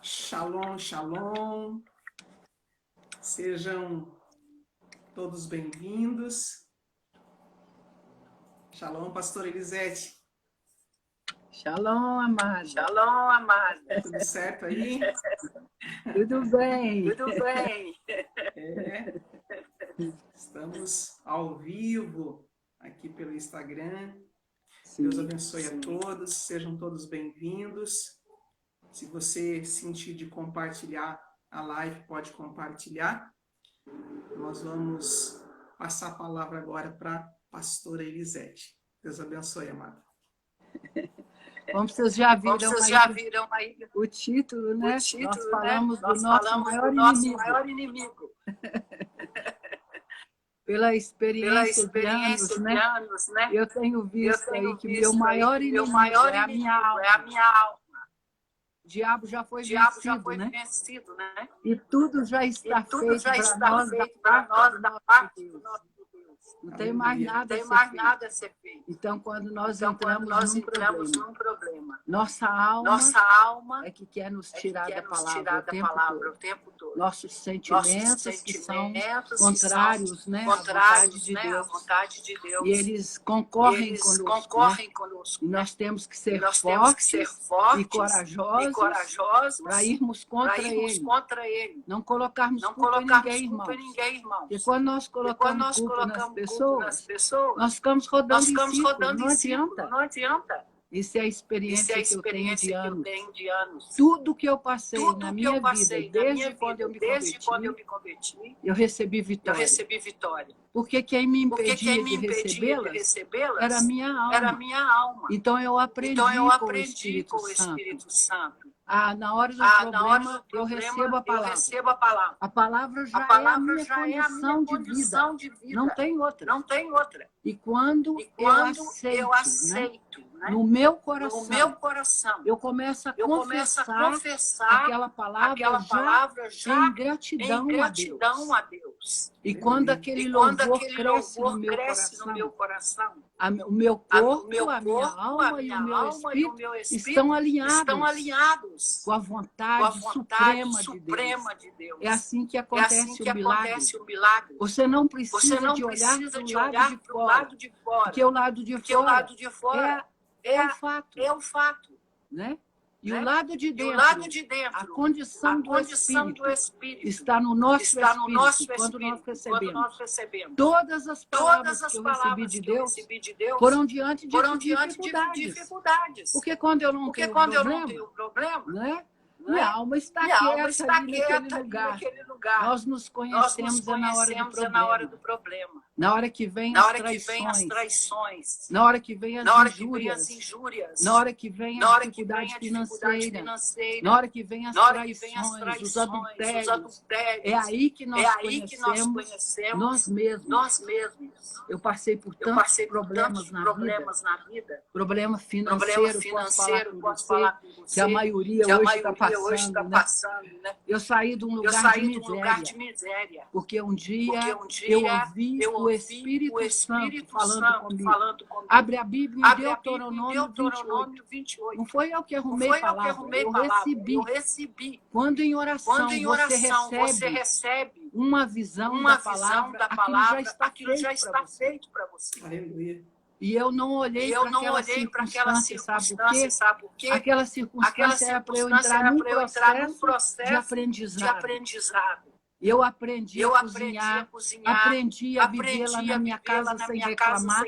Shalom, shalom. Sejam todos bem-vindos. Shalom, pastora Elisete. Shalom, amada. Shalom, amada. Tudo certo aí? Tudo bem. Tudo bem. Estamos ao vivo aqui pelo Instagram. Sim, Deus abençoe a todos, sejam todos bem-vindos. Se você sentir de compartilhar a live, pode compartilhar. Nós vamos passar a palavra agora para a pastora Elisete. Deus abençoe, amada. Como vocês já viram, aí o título, né? Nós falamos do do nosso maior inimigo. Pela experiência de anos, né? Eu tenho visto aí que meu maior inimigo é a minha alma. O diabo já foi vencido, né? E tudo já está feito para nós da parte de Deus. Não tem mais nada a ser feito. Então, quando nós entramos num problema, nossa alma é que quer nos tirar da palavra o tempo todo. Nossos sentimentos que são contrários, né, à vontade de Deus. E eles concorrem conosco. E nós temos que ser fortes e corajosos para irmos contra ele. Não colocarmos culpa em ninguém, irmãos. Porque quando nós colocamos culpa nas pessoas, nós ficamos rodando em círculo. Não adianta. Isso é a experiência que eu tenho de anos. Tudo que eu passei na minha vida, desde quando eu me converti, eu recebi vitória. Porque quem me impedia de recebê-las era a minha alma. Então eu aprendi com o Espírito Santo. Na hora do problema, eu recebo a palavra. A palavra já é a minha condição de vida. Não tem outra. E quando eu aceito, né? No meu coração, eu começo a confessar aquela palavra já em gratidão a Deus. E quando aquele louvor cresce no meu coração, o meu corpo, a minha alma e o meu espírito estão alinhados com a vontade suprema de Deus. É assim que acontece o milagre. Você não precisa de olhar para o lado de fora, porque o lado de fora é o fato, né? E o lado de dentro, a condição do Espírito está no nosso Espírito, quando nós recebemos. Todas as palavras que eu recebi de Deus foram diante de dificuldades. Porque quando eu não tenho problema, né? Minha alma está quieta ali naquele lugar. Nós nos conhecemos na hora do problema. Na hora que vem as traições. Na hora que vem as injúrias. Na hora que vem a dificuldade financeira. Na hora que vem as traições, os adultérios. É aí que nós conhecemos nós mesmos. Eu passei por tantos problemas na vida. Problema financeiro, posso falar com você, que a maioria hoje está passando, né? Eu saí de um lugar de miséria. Porque um dia eu ouvi o Espírito Santo falando comigo. Abre a Bíblia em Deuteronômio 28. Não foi eu que arrumei a palavra, eu recebi. Quando em oração você recebe uma visão da palavra, aquilo já está feito para você. Aleluia. E eu não olhei para aquela circunstância, sabe por quê? Aquela circunstância era para eu entrar num processo de aprendizado. Eu aprendi a cozinhar, aprendi a viver lá na minha casa sem reclamar.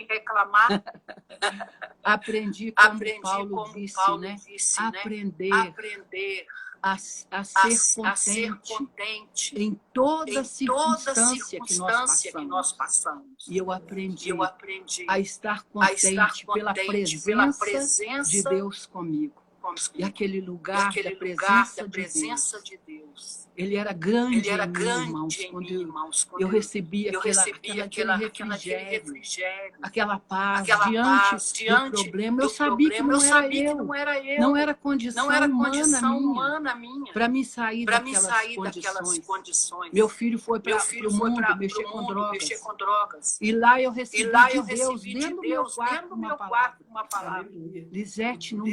Aprendi como Paulo disse, né? Aprender a ser contente em toda circunstância que nós passamos. E eu aprendi a estar contente pela presença de Deus comigo. E aquele lugar da presença de Deus. Ele era grande em mim, irmãos, quando eu recebia aquele refrigério, aquela paz diante do problema. Eu sabia que não era eu, não era condição humana minha para me sair daquelas condições. Meu filho foi para o mundo mexer com drogas. E lá eu recebi de Deus, dentro do meu quarto, uma palavra. Lisete, no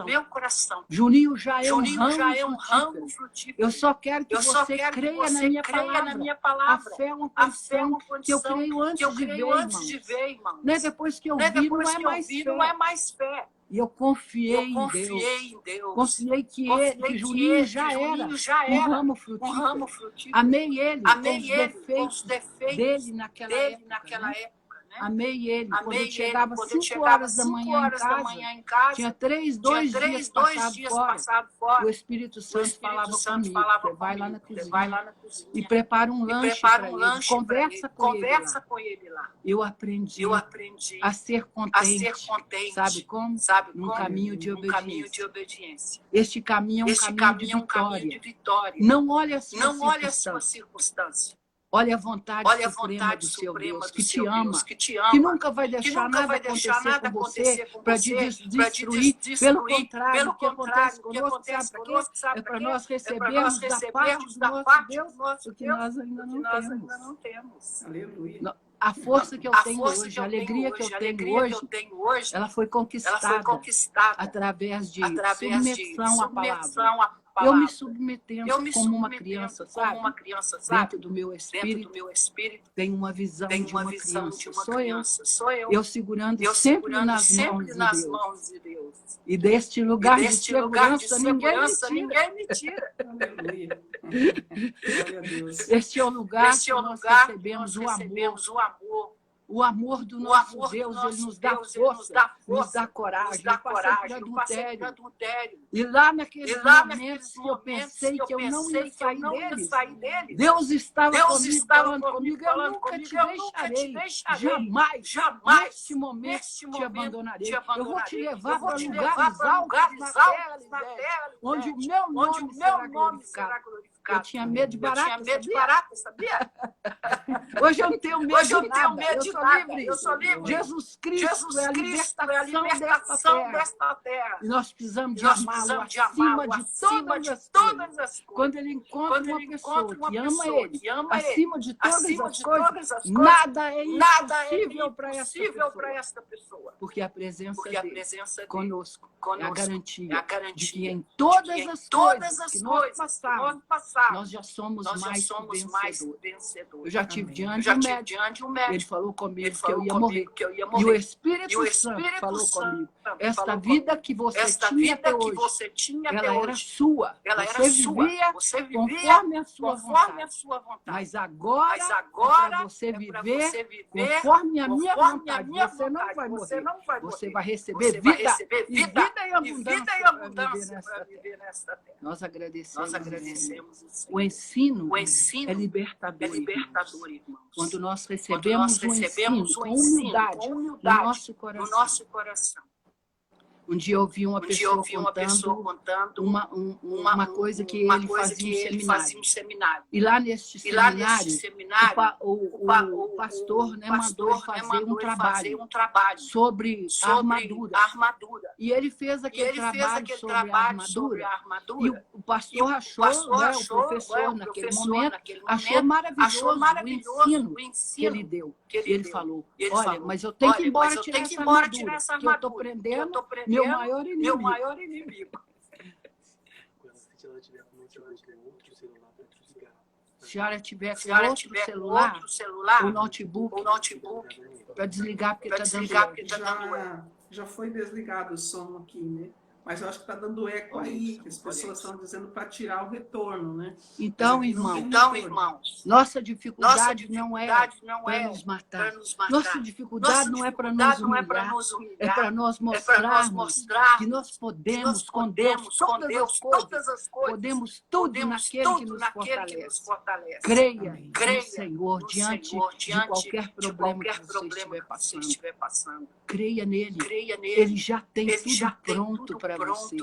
meu coração. Juninho já é um ramo frutífero. Eu só quero que você creia na minha palavra. A fé é uma condição que eu creio antes de ver, irmão. Não é depois que eu vi, não é mais fé. E eu confiei em Deus. Confiei que Juninho já era um ramo frutífero. Amei ele com os defeitos dele naquela época. Amei ele. Quando eu chegava 5 horas da manhã em casa, tinha 2 dias passado fora. O Espírito Santo falava comigo, você vai lá na cozinha e prepara um lanche para ele, conversa com ele lá. Eu aprendi a ser contente. Sabe como? Num caminho de obediência. Este caminho é um caminho de vitória. Não olhe a sua circunstância. Olha a vontade suprema do seu Deus, que te ama, que nunca vai deixar nada acontecer com você para te destruir. Pelo contrário, o que acontece conosco, sabe para quê? É para nós recebermos da parte do nosso Deus o que nós ainda não temos. Aleluia. A força que eu tenho hoje, a alegria que eu tenho hoje, ela foi conquistada através de submissão à palavra. Eu me submetendo como uma criança, sabe? Dentro do meu espírito, tem uma visão de uma criança. Sou eu. Eu segurando sempre nas mãos de Deus. E deste lugar de segurança, ninguém me tira. Este é o lugar que nós recebemos o amor. O amor do nosso Deus, ele nos dá força, nos dá coragem. Eu passei por adultério. E lá naqueles momentos que eu pensei que eu não ia sair deles, Deus estava falando comigo, eu nunca te deixarei, jamais, neste momento te abandonarei. Eu vou te levar para lugares altos na terra, onde o meu nome será glorificado. Eu tinha medo de barata, sabia? Hoje eu não tenho medo de nada. Eu sou livre. Jesus Cristo é a libertação desta terra. E nós precisamos de amá-lo acima de todas as coisas. Quando ele encontra uma pessoa que ama ele, acima de todas as coisas, nada é impossível para esta pessoa. Porque a presença dele conosco é a garantia de que em todas as coisas que nós passamos, nós já somos mais vencedores. Eu já tive diante de um médico. Ele falou comigo que eu ia morrer. E o Espírito Santo falou comigo. Esta vida que você tinha até hoje, ela era sua. Você vivia conforme a sua vontade. Mas agora é para você viver conforme a minha vontade. Você não vai morrer. Você vai receber vida e abundância para viver nesta terra. Nós agradecemos. O ensino é libertador, irmãos. Quando nós recebemos o ensino com humildade no nosso coração. Um dia eu ouvi uma pessoa contando uma coisa que ele fazia um seminário. E lá neste seminário, o pastor mandou ele fazer um trabalho sobre a armadura. E ele fez aquele trabalho sobre a armadura. E o pastor achou, o professor naquele momento, achou maravilhoso o ensino que ele deu. Ele falou, olha, mas eu tenho que ir embora tirar essa armadura, que eu estou prendendo meu maior inimigo. Se a senhora tiver com outro celular, ou notebook, para desligar, porque está dando eco. Já foi desligado o som aqui, né? Mas eu acho que está dando eco aí, que as pessoas estão dizendo para tirar o retorno, né? Então, irmãos, nossa dificuldade não é para nos matar. Nossa dificuldade não é para nos humilhar, é para nós mostrarmos que nós podemos com Deus todas as coisas, podemos tudo naquele que nos fortalece. Creia no Senhor diante de qualquer problema que você estiver passando. creia nele. Ele já tem tudo pronto para você.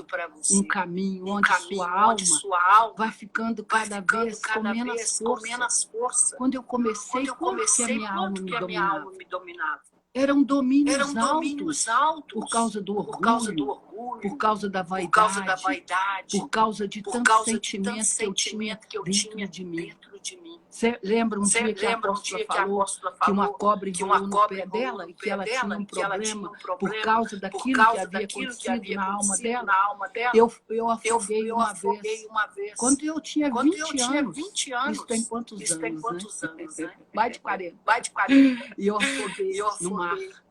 Um caminho onde sua alma vai ficando cada vez com menos força. Quando eu comecei, como que a minha alma me dominava? Eram domínios altos por causa do orgulho, por causa da vaidade, por causa de tanto sentimento que eu tinha dentro de mim. Você lembra um dia que a apóstola falou que uma cobra enrolou no pé dela e que ela tinha um problema por causa daquilo que havia acontecido na alma dela? Eu afoguei uma vez. Quando eu tinha 20 anos, isso tem quantos anos, né? Mais de 40. E eu afoguei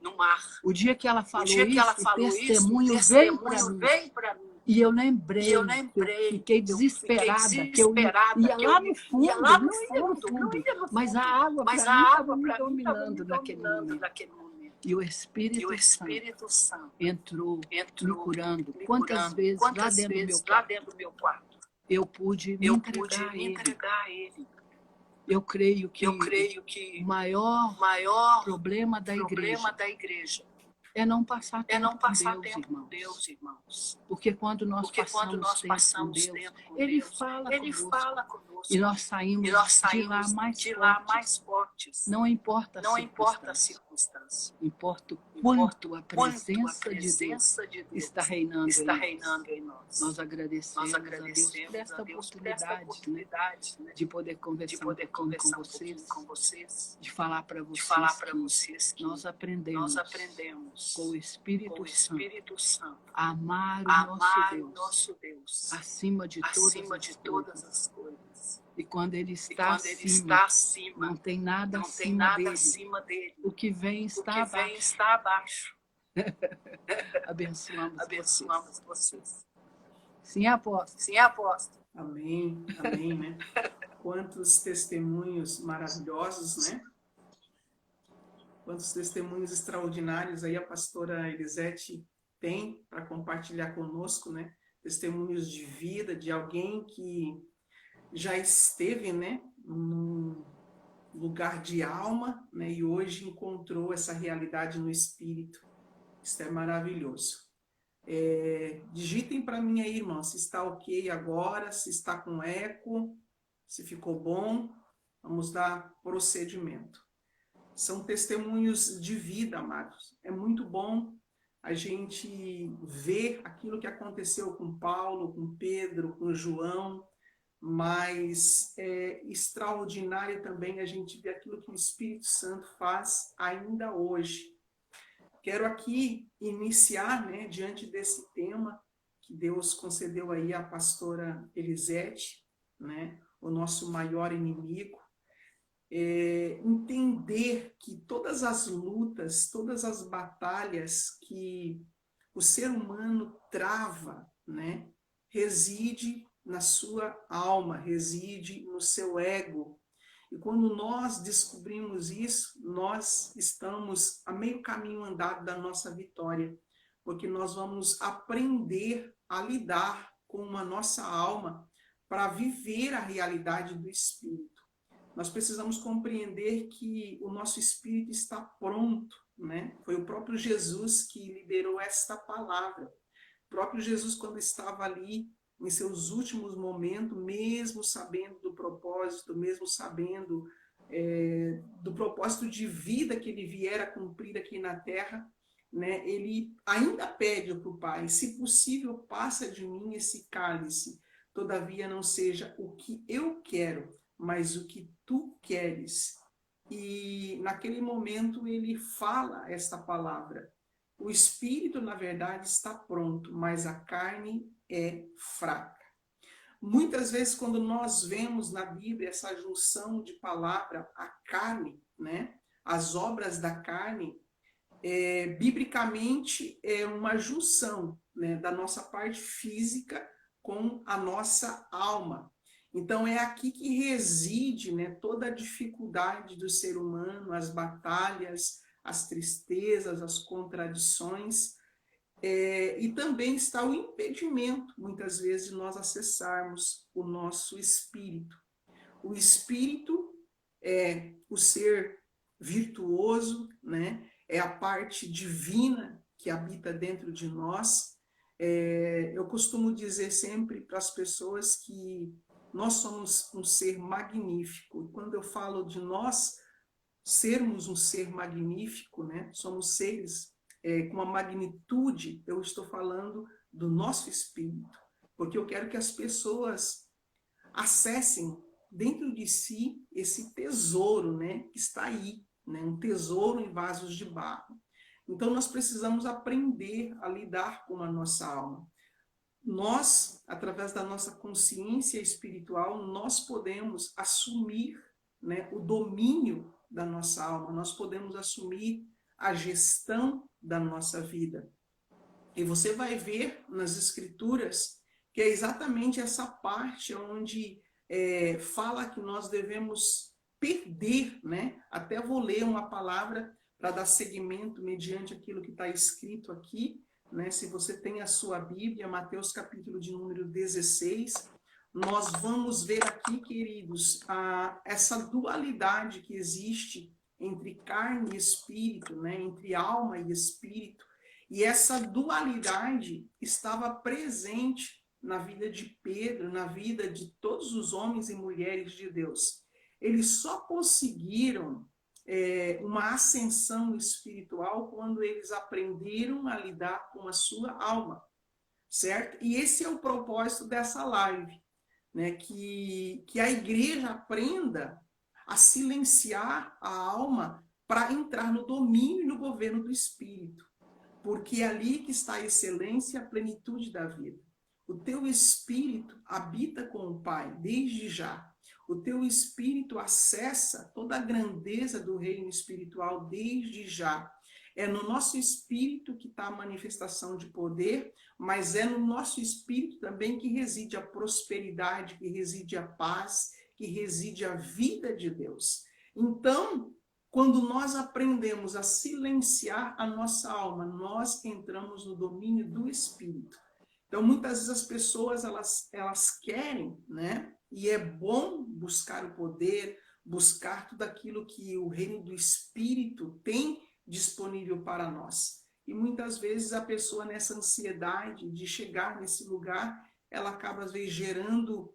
no mar. O dia que ela falou isso, o testemunho veio para mim. E eu lembrei, eu fiquei desesperada, que eu ia lá no fundo, mas a água para mim estava me dominando naquele momento. E o Espírito Santo entrou me curando. Quantas vezes lá dentro do meu quarto eu pude me entregar a Ele. Eu creio que o maior problema da igreja é não passar tempo com Deus, irmãos. Porque quando nós passamos tempo com Deus, Ele fala conosco. E nós saímos de lá mais fortes. Não importa a circunstância. Importa o quanto a presença de Deus está reinando em nós. Nós agradecemos a Deus por esta oportunidade, né, de poder conversar com vocês, de falar para vocês que nós aprendemos com o Espírito Santo a amar o nosso Deus acima de todas as coisas. E quando Ele está acima, não tem nada acima dele. O que vem está abaixo. Abençoamos vocês. Sim, apóstolo. Amém, né? Quantos testemunhos maravilhosos, né? Quantos testemunhos extraordinários aí a pastora Elisete tem para compartilhar conosco, né? Testemunhos de vida de alguém que já esteve, né, num lugar de alma, né, e hoje encontrou essa realidade no espírito. Isso é maravilhoso. Digitem para mim aí, irmão, se está ok agora, se está com eco, se ficou bom. Vamos dar procedimento. São testemunhos de vida, amados. É muito bom a gente ver aquilo que aconteceu com Paulo, com Pedro, com João, mas é extraordinário também a gente ver aquilo que o Espírito Santo faz ainda hoje. Quero aqui iniciar, né, diante desse tema que Deus concedeu aí à pastora Elisete, né, o nosso maior inimigo, entender que todas as lutas, todas as batalhas que o ser humano trava, né, reside na sua alma, reside no seu ego. E quando nós descobrimos isso, nós estamos a meio caminho andado da nossa vitória, porque nós vamos aprender a lidar com a nossa alma para viver a realidade do Espírito. Nós precisamos compreender que o nosso Espírito está pronto, né? Foi o próprio Jesus que liberou esta palavra. O próprio Jesus, quando estava ali, em seus últimos momentos, mesmo sabendo do propósito, mesmo sabendo do propósito de vida que ele viera cumprir aqui na terra, né, ele ainda pede para o Pai, se possível, passa de mim esse cálice, todavia não seja o que eu quero, mas o que tu queres. E naquele momento ele fala esta palavra. O espírito, na verdade, está pronto, mas a carne é fraca. Muitas vezes, quando nós vemos na Bíblia essa junção de palavra, a carne, né, as obras da carne, biblicamente é uma junção, né, da nossa parte física com a nossa alma. Então é aqui que reside, né, toda a dificuldade do ser humano, as batalhas, as tristezas, as contradições, e também está o impedimento, muitas vezes, de nós acessarmos o nosso espírito. O espírito é o ser virtuoso, né? é a parte divina que habita dentro de nós. Eu costumo dizer sempre para as pessoas que nós somos um ser magnífico. Quando eu falo de nós sermos um ser magnífico, né? Somos seres com uma magnitude, eu estou falando do nosso espírito, porque eu quero que as pessoas acessem dentro de si esse tesouro, né, que está aí, né, um tesouro em vasos de barro. Então nós precisamos aprender a lidar com a nossa alma. Nós, através da nossa consciência espiritual, nós podemos assumir, né, o domínio da nossa alma, nós podemos assumir a gestão da nossa vida. E você vai ver nas escrituras que é exatamente essa parte onde fala que nós devemos perder, né? Até vou ler uma palavra para dar seguimento mediante aquilo que está escrito aqui, né? Se você tem a sua Bíblia, Mateus capítulo de número 16, nós vamos ver aqui, queridos, essa dualidade que existe entre carne e espírito, né? Entre alma e espírito. E essa dualidade estava presente na vida de Pedro, na vida de todos os homens e mulheres de Deus. Eles só conseguiram uma ascensão espiritual quando eles aprenderam a lidar com a sua alma, certo? E esse é o propósito dessa live, né? Que a igreja aprenda a silenciar a alma para entrar no domínio e no governo do espírito, porque é ali que está a excelência e a plenitude da vida. O teu espírito habita com o Pai desde já. O teu espírito acessa toda a grandeza do reino espiritual desde já. É no nosso espírito que está a manifestação de poder, mas é no nosso espírito também que reside a prosperidade, que reside a paz, que reside a vida de Deus. Então, quando nós aprendemos a silenciar a nossa alma, nós entramos no domínio do espírito. Então, muitas vezes as pessoas, elas querem, né? E é bom buscar o poder, buscar tudo aquilo que o reino do Espírito tem disponível para nós. E muitas vezes a pessoa, nessa ansiedade de chegar nesse lugar, ela acaba, às vezes, gerando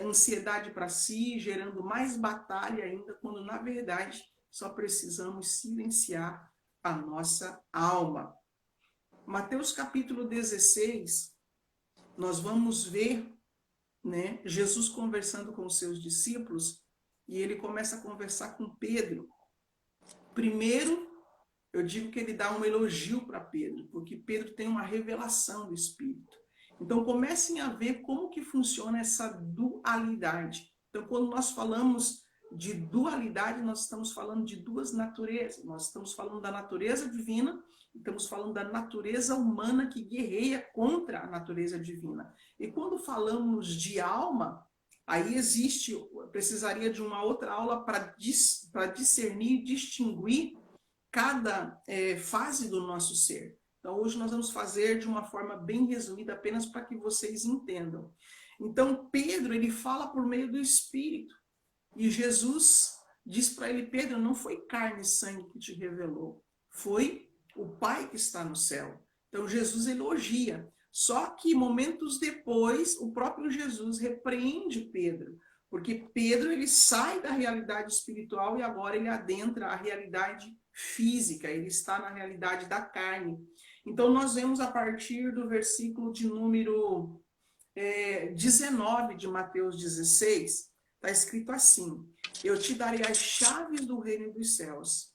ansiedade para si, gerando mais batalha ainda, quando, na verdade, só precisamos silenciar a nossa alma. Mateus capítulo 16... nós vamos ver, né, Jesus conversando com os seus discípulos, e ele começa a conversar com Pedro. Primeiro, eu digo que ele dá um elogio para Pedro, porque Pedro tem uma revelação do Espírito. Então, comecem a ver como que funciona essa dualidade. Então, quando nós falamos de dualidade, nós estamos falando de duas naturezas. Nós estamos falando da natureza divina, estamos falando da natureza humana que guerreia contra a natureza divina. E quando falamos de alma, aí precisaria de uma outra aula para discernir e distinguir cada fase do nosso ser. Então, hoje nós vamos fazer de uma forma bem resumida, apenas para que vocês entendam. Então, Pedro, ele fala por meio do Espírito. E Jesus diz para ele: Pedro, não foi carne e sangue que te revelou, foi o Pai que está no céu. Então Jesus elogia. Só que momentos depois, o próprio Jesus repreende Pedro, porque Pedro, ele sai da realidade espiritual e agora ele adentra a realidade física, ele está na realidade da carne. Então nós vemos a partir do versículo de número 19 de Mateus 16, está escrito assim: eu te darei as chaves do reino dos céus.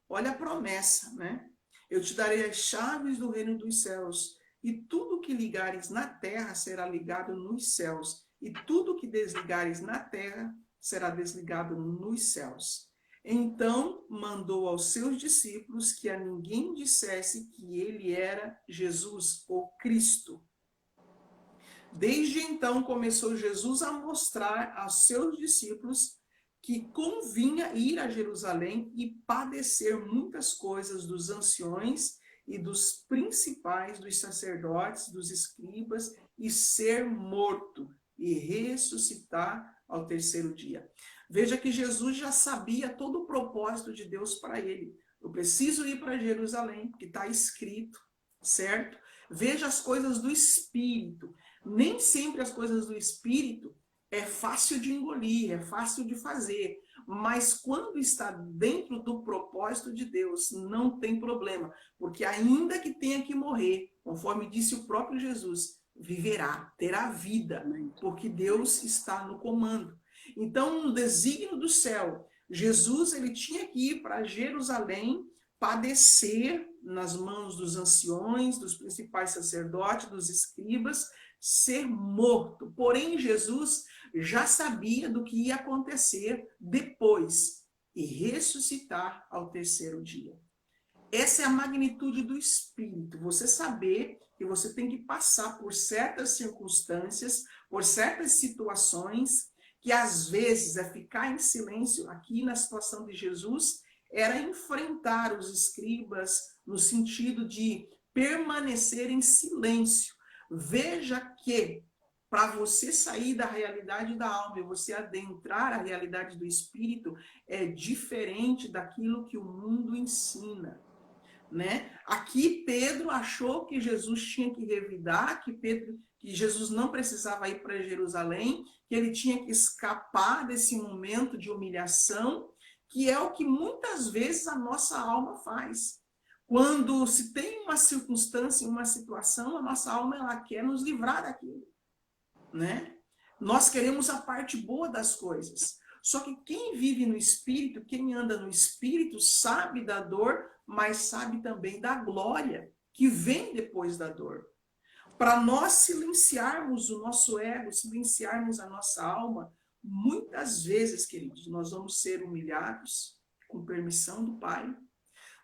Olha a promessa, né? Eu te darei as chaves do reino dos céus, e tudo que ligares na terra será ligado nos céus, e tudo que desligares na terra será desligado nos céus. Então mandou aos seus discípulos que a ninguém dissesse que ele era Jesus, ou Cristo. Desde então começou Jesus a mostrar aos seus discípulos que convinha ir a Jerusalém e padecer muitas coisas dos anciões e dos principais, dos sacerdotes, dos escribas, e ser morto e ressuscitar ao terceiro dia. Veja que Jesus já sabia todo o propósito de Deus para ele. Eu preciso ir para Jerusalém, porque está escrito, certo? Veja as coisas do Espírito. Nem sempre as coisas do Espírito é fácil de engolir, é fácil de fazer. Mas quando está dentro do propósito de Deus, não tem problema. Porque ainda que tenha que morrer, conforme disse o próprio Jesus, viverá, terá vida, porque Deus está no comando. Então, no desígnio do céu, Jesus ele tinha que ir para Jerusalém, padecer nas mãos dos anciões, dos principais sacerdotes, dos escribas, ser morto. Porém, Jesus já sabia do que ia acontecer depois e ressuscitar ao terceiro dia. Essa é a magnitude do Espírito. Você saber que você tem que passar por certas circunstâncias, por certas situações, que às vezes é ficar em silêncio. Aqui na situação de Jesus, era enfrentar os escribas no sentido de permanecer em silêncio. Veja que para você sair da realidade da alma e você adentrar a realidade do espírito é diferente daquilo que o mundo ensina, né? Aqui Pedro achou que Jesus tinha que revidar, que Jesus não precisava ir para Jerusalém, que ele tinha que escapar desse momento de humilhação, que é o que muitas vezes a nossa alma faz. Quando se tem uma circunstância, uma situação, a nossa alma ela quer nos livrar daquilo, né? Nós queremos a parte boa das coisas. Só que quem vive no Espírito, quem anda no Espírito, sabe da dor, mas sabe também da glória que vem depois da dor. Para nós silenciarmos o nosso ego, silenciarmos a nossa alma, muitas vezes, queridos, nós vamos ser humilhados, com permissão do Pai,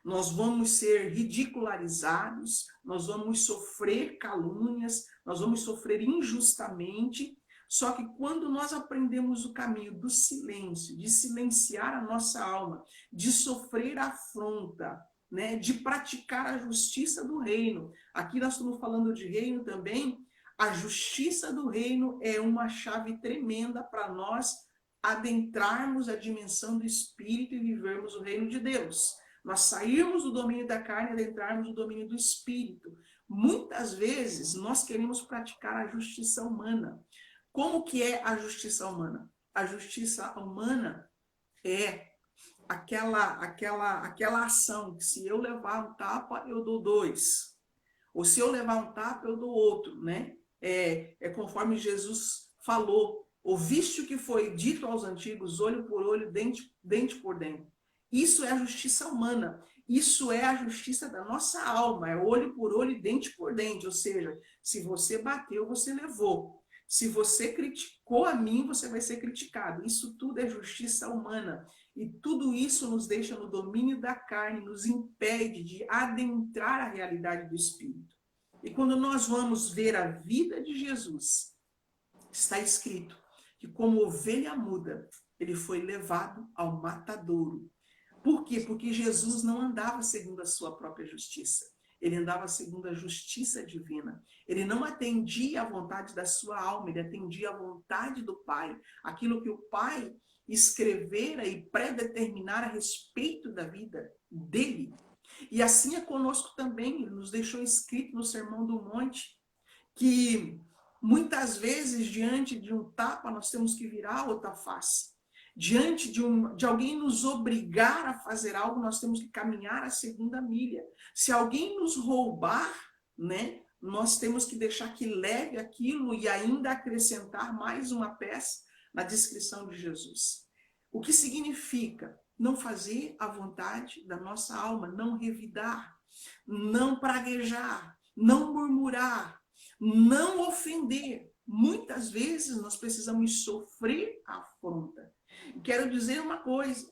nós vamos ser ridicularizados, nós vamos sofrer calúnias, nós vamos sofrer injustamente. Só que quando nós aprendemos o caminho do silêncio, de silenciar a nossa alma, de sofrer afronta, né, de praticar a justiça do reino. Aqui nós estamos falando de reino também. A justiça do reino é uma chave tremenda para nós adentrarmos a dimensão do Espírito e vivermos o reino de Deus. Nós sairmos do domínio da carne e adentrarmos o domínio do Espírito. Muitas vezes nós queremos praticar a justiça humana. Como que é a justiça humana? A justiça humana é aquela ação que se eu levar um tapa, eu dou 2. Ou se eu levar um tapa, eu dou outro, né? É conforme Jesus falou. Ouviste o que foi dito aos antigos, olho por olho, dente por dente. Isso é a justiça humana. Isso é a justiça da nossa alma. É olho por olho, dente por dente. Ou seja, se você bateu, você levou. Se você criticou a mim, você vai ser criticado. Isso tudo é justiça humana. E tudo isso nos deixa no domínio da carne, nos impede de adentrar a realidade do Espírito. E quando nós vamos ver a vida de Jesus, está escrito que como ovelha muda, ele foi levado ao matadouro. Por quê? Porque Jesus não andava segundo a sua própria justiça. Ele andava segundo a justiça divina. Ele não atendia à vontade da sua alma, ele atendia à vontade do Pai. Aquilo que o Pai escrevera e predeterminar a respeito da vida dele. E assim é conosco também. Ele nos deixou escrito no Sermão do Monte que muitas vezes, diante de um tapa, nós temos que virar a outra face. Diante de alguém nos obrigar a fazer algo, nós temos que caminhar a segunda milha. Se alguém nos roubar, né, nós temos que deixar que leve aquilo e ainda acrescentar mais uma peça na descrição de Jesus. O que significa não fazer a vontade da nossa alma, não revidar, não praguejar, não murmurar, não ofender. Muitas vezes nós precisamos sofrer a afronta. Quero dizer uma coisa,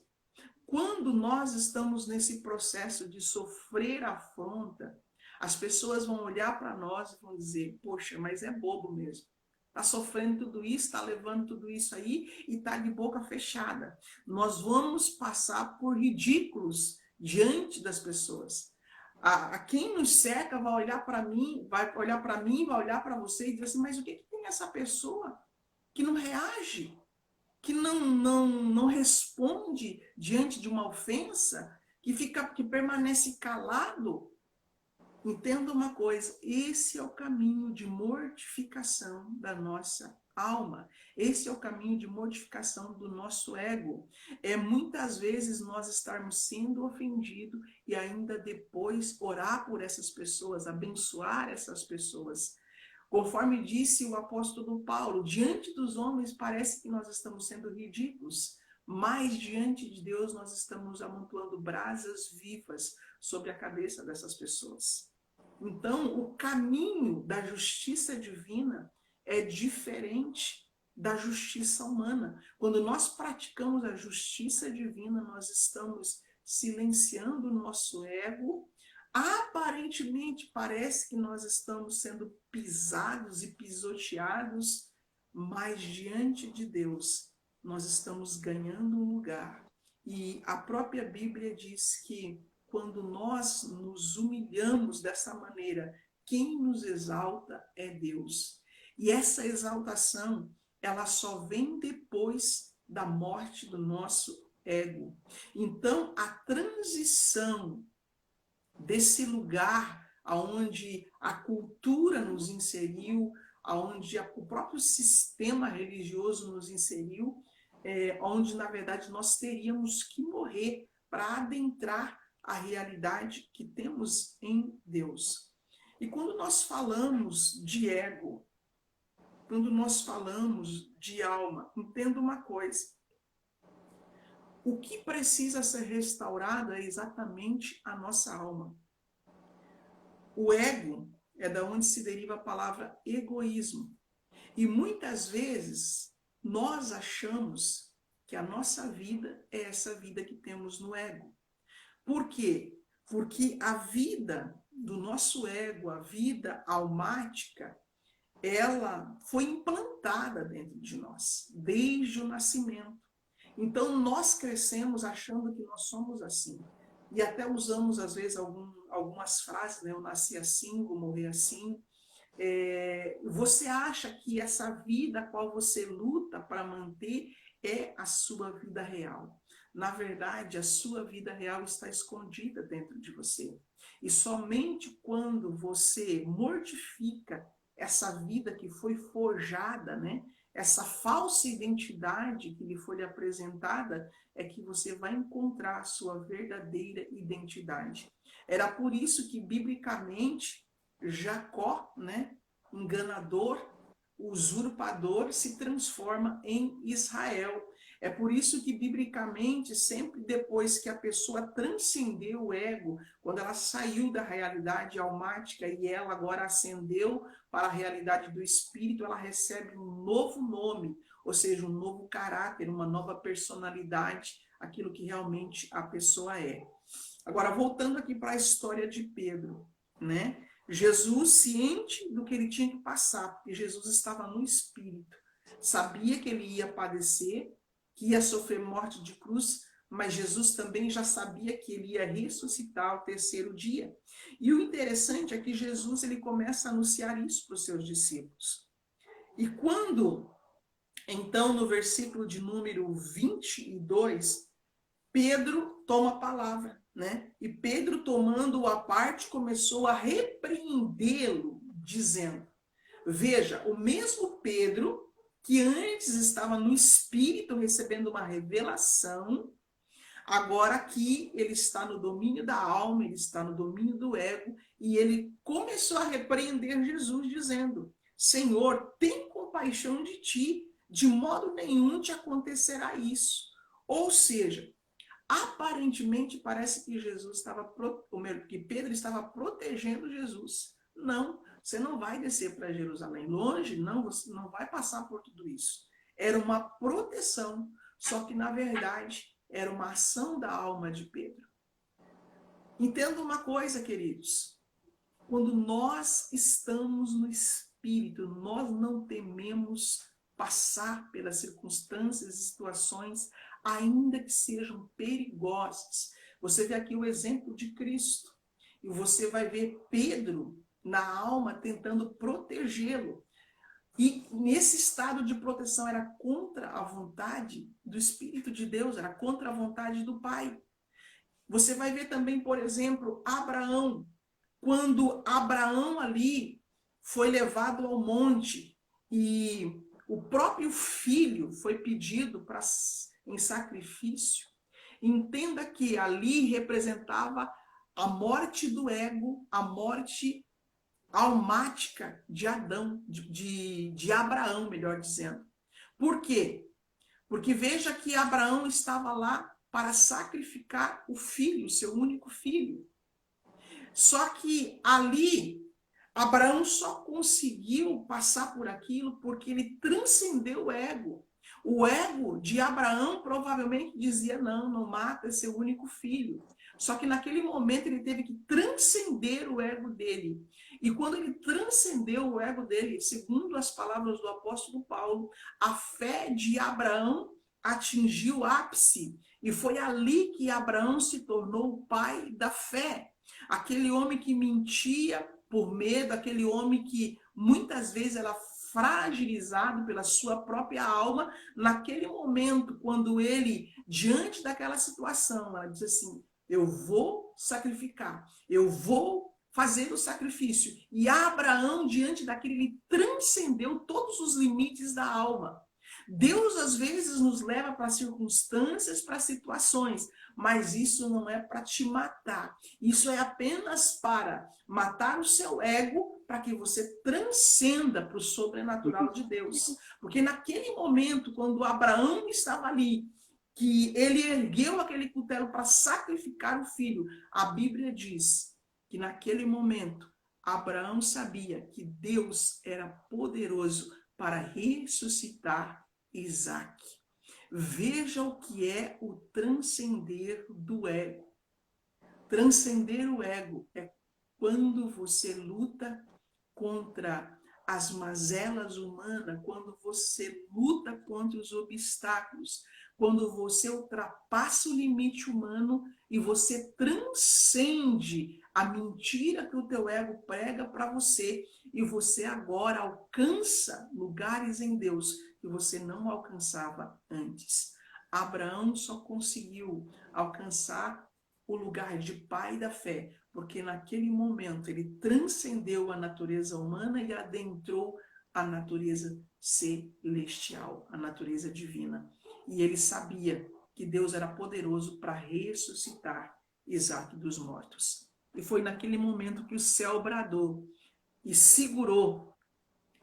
quando nós estamos nesse processo de sofrer afronta, as pessoas vão olhar para nós e vão dizer, poxa, mas é bobo mesmo. Está sofrendo tudo isso, está levando tudo isso aí e está de boca fechada. Nós vamos passar por ridículos diante das pessoas. A quem nos cerca vai olhar para mim, vai olhar para você e dizer assim, mas o que tem essa pessoa que não reage? Que não responde diante de uma ofensa, que permanece calado, entenda uma coisa, esse é o caminho de mortificação da nossa alma. Esse é o caminho de mortificação do nosso ego. É muitas vezes nós estarmos sendo ofendidos e ainda depois orar por essas pessoas, abençoar essas pessoas. Conforme disse o apóstolo Paulo, diante dos homens parece que nós estamos sendo ridículos, mas diante de Deus nós estamos amontoando brasas vivas sobre a cabeça dessas pessoas. Então, o caminho da justiça divina é diferente da justiça humana. Quando nós praticamos a justiça divina, nós estamos silenciando o nosso ego. Aparentemente, parece que nós estamos sendo pisados e pisoteados, mas diante de Deus, nós estamos ganhando um lugar. E a própria Bíblia diz que quando nós nos humilhamos dessa maneira, quem nos exalta é Deus. E essa exaltação, ela só vem depois da morte do nosso ego. Então, a transição desse lugar aonde a cultura nos inseriu, aonde o próprio sistema religioso nos inseriu, onde, na verdade, nós teríamos que morrer para adentrar a realidade que temos em Deus. E quando nós falamos de ego, quando nós falamos de alma, entenda uma coisa. O que precisa ser restaurado é exatamente a nossa alma. O ego é da onde se deriva a palavra egoísmo. E muitas vezes nós achamos que a nossa vida é essa vida que temos no ego. Por quê? Porque a vida do nosso ego, a vida almática, ela foi implantada dentro de nós, desde o nascimento. Então, nós crescemos achando que nós somos assim. E até usamos, às vezes, algumas frases, né? Eu nasci assim, vou morrer assim. Você acha que essa vida a qual você luta para manter é a sua vida real. Na verdade, a sua vida real está escondida dentro de você. E somente quando você mortifica essa vida que foi forjada, né? Essa falsa identidade que lhe foi apresentada, é que você vai encontrar a sua verdadeira identidade. Era por isso que, biblicamente, Jacó, né, enganador, usurpador, se transforma em Israel. É por isso que, biblicamente, sempre depois que a pessoa transcendeu o ego, quando ela saiu da realidade almática e ela agora ascendeu para a realidade do espírito, ela recebe um novo nome, ou seja, um novo caráter, uma nova personalidade, aquilo que realmente a pessoa é. Agora, voltando aqui para a história de Pedro, né? Jesus, ciente do que ele tinha que passar, porque Jesus estava no espírito, sabia que ele ia padecer, que ia sofrer morte de cruz, mas Jesus também já sabia que ele ia ressuscitar ao terceiro dia. E o interessante é que Jesus ele começa a anunciar isso para os seus discípulos. E quando, então, no versículo de número 22, Pedro toma a palavra, né? E Pedro, tomando-o à parte, começou a repreendê-lo, dizendo: veja, o mesmo Pedro que antes estava no espírito recebendo uma revelação, agora aqui ele está no domínio da alma, ele está no domínio do ego, e ele começou a repreender Jesus, dizendo: Senhor, tem compaixão de ti, de modo nenhum te acontecerá isso. Ou seja, aparentemente parece que que Pedro estava protegendo Jesus. Não, você não vai descer para Jerusalém longe, não, você não vai passar por tudo isso. Era uma proteção, só que na verdade era uma ação da alma de Pedro. Entenda uma coisa, queridos. Quando nós estamos no Espírito, nós não tememos passar pelas circunstâncias e situações, ainda que sejam perigosas. Você vê aqui o exemplo de Cristo. E você vai ver Pedro na alma tentando protegê-lo. E nesse estado de proteção era contra a vontade do Espírito de Deus, era contra a vontade do Pai. Você vai ver também, por exemplo, Abraão. Quando Abraão ali foi levado ao monte e o próprio filho foi pedido em sacrifício, entenda que ali representava a morte do ego, a morte almática de Adão, de Abraão, melhor dizendo. Por quê? Porque veja que Abraão estava lá para sacrificar o filho, seu único filho. Só que ali, Abraão só conseguiu passar por aquilo porque ele transcendeu o ego. O ego de Abraão provavelmente dizia, não, não mata, é seu único filho. Só que naquele momento ele teve que transcender o ego dele. E quando ele transcendeu o ego dele, segundo as palavras do apóstolo Paulo, a fé de Abraão atingiu o ápice. E foi ali que Abraão se tornou o pai da fé. Aquele homem que mentia por medo, aquele homem que muitas vezes era fragilizado pela sua própria alma, naquele momento, quando ele, diante daquela situação, ela diz assim, eu vou sacrificar, eu vou fazer o sacrifício. E Abraão, diante daquilo, ele transcendeu todos os limites da alma. Deus, às vezes, nos leva para circunstâncias, para situações, mas isso não é para te matar. Isso é apenas para matar o seu ego, para que você transcenda para o sobrenatural de Deus. Porque naquele momento, quando Abraão estava ali, que ele ergueu aquele cutelo para sacrificar o filho, a Bíblia diz que naquele momento, Abraão sabia que Deus era poderoso para ressuscitar Isaac. Veja o que é o transcender do ego. Transcender o ego é quando você luta contra as mazelas humanas, quando você luta contra os obstáculos, quando você ultrapassa o limite humano e você transcende a mentira que o teu ego prega para você e você agora alcança lugares em Deus que você não alcançava antes. Abraão só conseguiu alcançar o lugar de pai da fé, porque naquele momento ele transcendeu a natureza humana e adentrou a natureza celestial, a natureza divina. E ele sabia que Deus era poderoso para ressuscitar Isaac dos mortos. E foi naquele momento que o céu bradou e segurou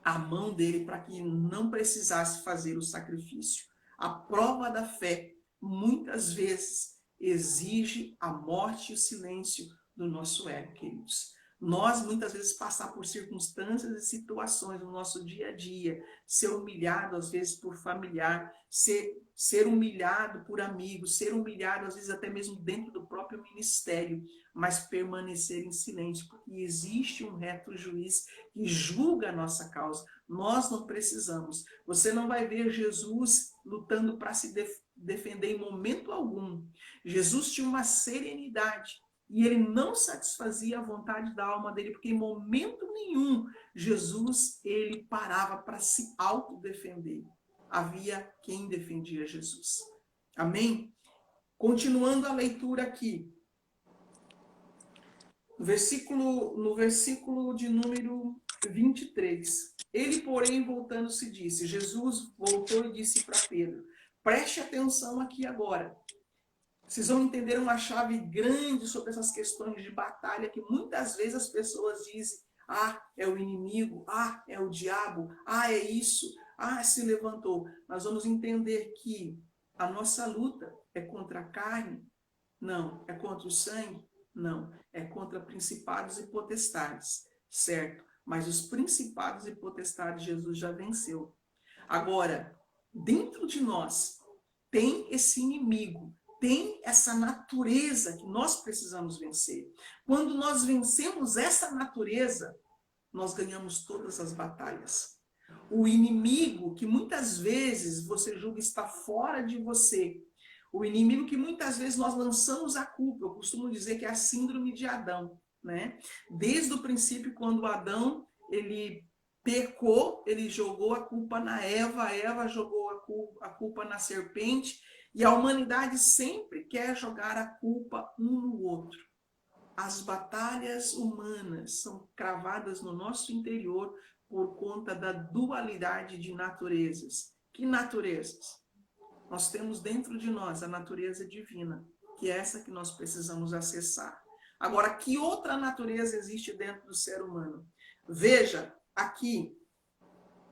a mão dele para que não precisasse fazer o sacrifício. A prova da fé, muitas vezes, exige a morte e o silêncio do nosso ego, queridos. Nós, muitas vezes, passar por circunstâncias e situações no nosso dia a dia, ser humilhado, às vezes, por familiar, ser humilhado por amigos, ser humilhado, às vezes, até mesmo dentro do próprio ministério, mas permanecer em silêncio, porque existe um reto juiz que julga a nossa causa. Nós não precisamos. Você não vai ver Jesus lutando para se defender em momento algum. Jesus tinha uma serenidade e ele não satisfazia a vontade da alma dele, porque em momento nenhum Jesus ele parava para se autodefender. Havia quem defendia Jesus. Amém? Continuando a leitura aqui. No versículo de número 23. Ele, porém, voltando-se, disse, Jesus voltou e disse para Pedro, preste atenção aqui agora. Vocês vão entender uma chave grande sobre essas questões de batalha que muitas vezes as pessoas dizem, ah, é o inimigo, ah, é o diabo, ah, é isso, ah, se levantou. Nós vamos entender que a nossa luta é contra a carne? Não. É contra o sangue? Não. É contra principados e potestades, certo? Mas os principados e potestades Jesus já venceu. Agora, dentro de nós tem esse inimigo, tem essa natureza que nós precisamos vencer. Quando nós vencemos essa natureza, nós ganhamos todas as batalhas. O inimigo que muitas vezes você julga estar fora de você, o inimigo que muitas vezes nós lançamos a culpa, eu costumo dizer que é a síndrome de Adão, né? Desde o princípio, quando Adão, ele pecou, ele jogou a culpa na Eva, a Eva jogou a culpa na serpente, E a humanidade sempre quer jogar a culpa um no outro. As batalhas humanas são cravadas no nosso interior por conta da dualidade de naturezas. Que naturezas? Nós temos dentro de nós a natureza divina, que é essa que nós precisamos acessar. Agora, que outra natureza existe dentro do ser humano? Veja aqui,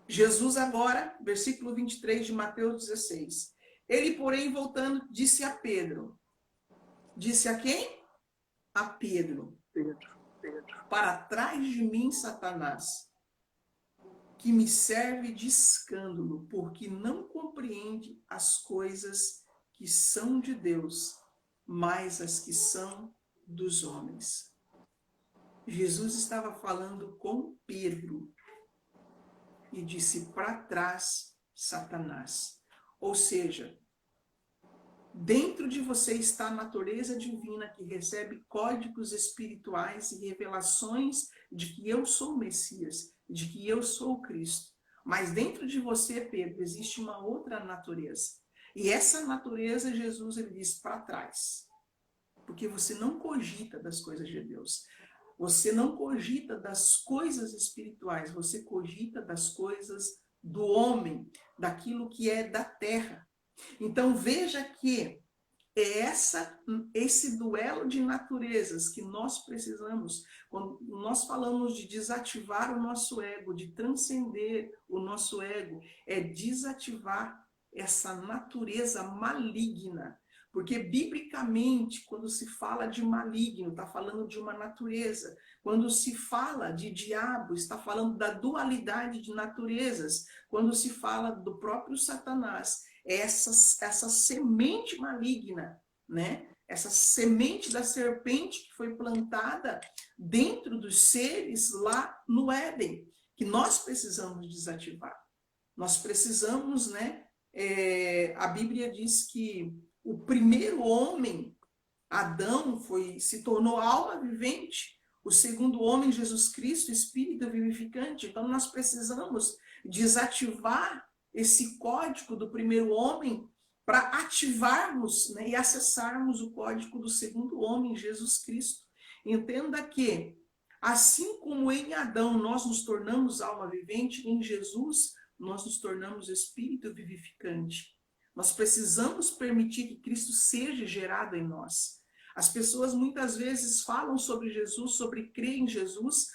Jesus agora, versículo 23 de Mateus 16. Ele, porém, voltando, disse a Pedro. Disse a quem? A Pedro. Para trás de mim, Satanás, que me serve de escândalo, porque não compreende as coisas que são de Deus, mas as que são dos homens. Jesus estava falando com Pedro e disse: para trás, Satanás. Ou seja, dentro de você está a natureza divina que recebe códigos espirituais e revelações de que eu sou o Messias, de que eu sou o Cristo. Mas dentro de você, Pedro, existe uma outra natureza. E essa natureza, Jesus, ele diz para trás. Porque você não cogita das coisas de Deus. Você não cogita das coisas espirituais. Você cogita das coisas do homem, daquilo que é da terra. Então veja que é esse duelo de naturezas que nós precisamos. Quando nós falamos de desativar o nosso ego, de transcender o nosso ego, é desativar essa natureza maligna. Porque, biblicamente, quando se fala de maligno, está falando de uma natureza. Quando se fala de diabo, está falando da dualidade de naturezas. Quando se fala do próprio Satanás, essa semente maligna, né? Essa semente da serpente que foi plantada dentro dos seres lá no Éden, que nós precisamos desativar. Nós precisamos, né? A Bíblia diz que o primeiro homem, Adão, se tornou alma vivente. O segundo homem, Jesus Cristo, espírito vivificante. Então nós precisamos desativar esse código do primeiro homem para ativarmos, né, e acessarmos o código do segundo homem, Jesus Cristo. Entenda que, assim como em Adão nós nos tornamos alma vivente, em Jesus nós nos tornamos espírito vivificante. Nós precisamos permitir que Cristo seja gerado em nós. As pessoas muitas vezes falam sobre Jesus, sobre crer em Jesus,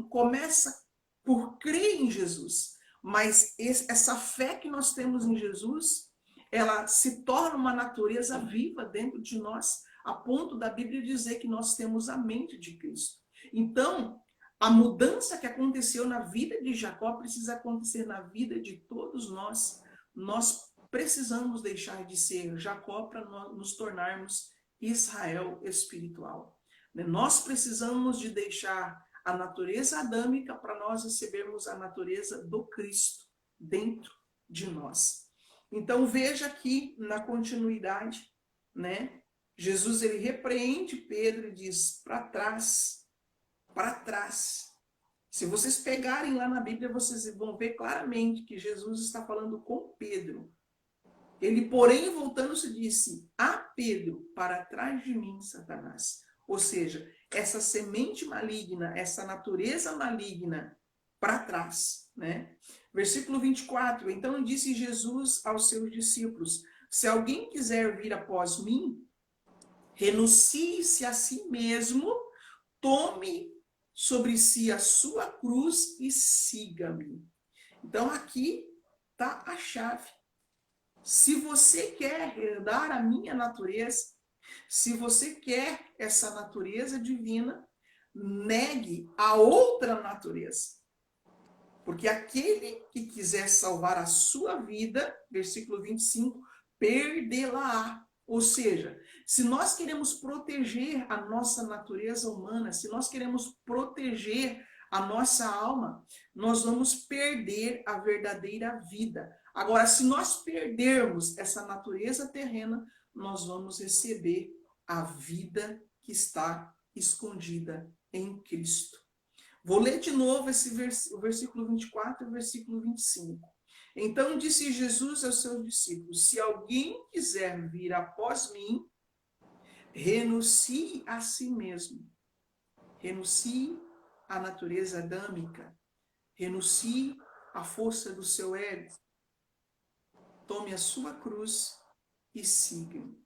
começa por crer em Jesus. Mas essa fé que nós temos em Jesus, ela se torna uma natureza viva dentro de nós, a ponto da Bíblia dizer que nós temos a mente de Cristo. Então, a mudança que aconteceu na vida de Jacó precisa acontecer na vida de todos nós. Nós precisamos deixar de ser Jacó para nos tornarmos Israel espiritual. Nós precisamos de deixar a natureza adâmica para nós recebermos a natureza do Cristo dentro de nós. Então veja aqui na continuidade, né? Jesus ele repreende Pedro e diz: para trás, para trás. Se vocês pegarem lá na Bíblia, vocês vão ver claramente que Jesus está falando com Pedro. Ele, porém, voltando-se, disse a Pedro: para trás de mim, Satanás. Ou seja, essa semente maligna, essa natureza maligna, para trás, né? Versículo 24. Então disse Jesus aos seus discípulos: se alguém quiser vir após mim, renuncie-se a si mesmo, tome sobre si a sua cruz e siga-me. Então aqui está a chave. Se você quer herdar a minha natureza, se você quer essa natureza divina, negue a outra natureza. Porque aquele que quiser salvar a sua vida, versículo 25, perdê-la-á. Ou seja, se nós queremos proteger a nossa natureza humana, se nós queremos proteger a nossa alma, nós vamos perder a verdadeira vida. Agora, se nós perdermos essa natureza terrena, nós vamos receber a vida que está escondida em Cristo. Vou ler de novo o versículo 24 e o versículo 25. Então disse Jesus aos seus discípulos: se alguém quiser vir após mim, renuncie a si mesmo. Renuncie à natureza adâmica. Renuncie à força do seu ego. Tome a sua cruz e siga-me.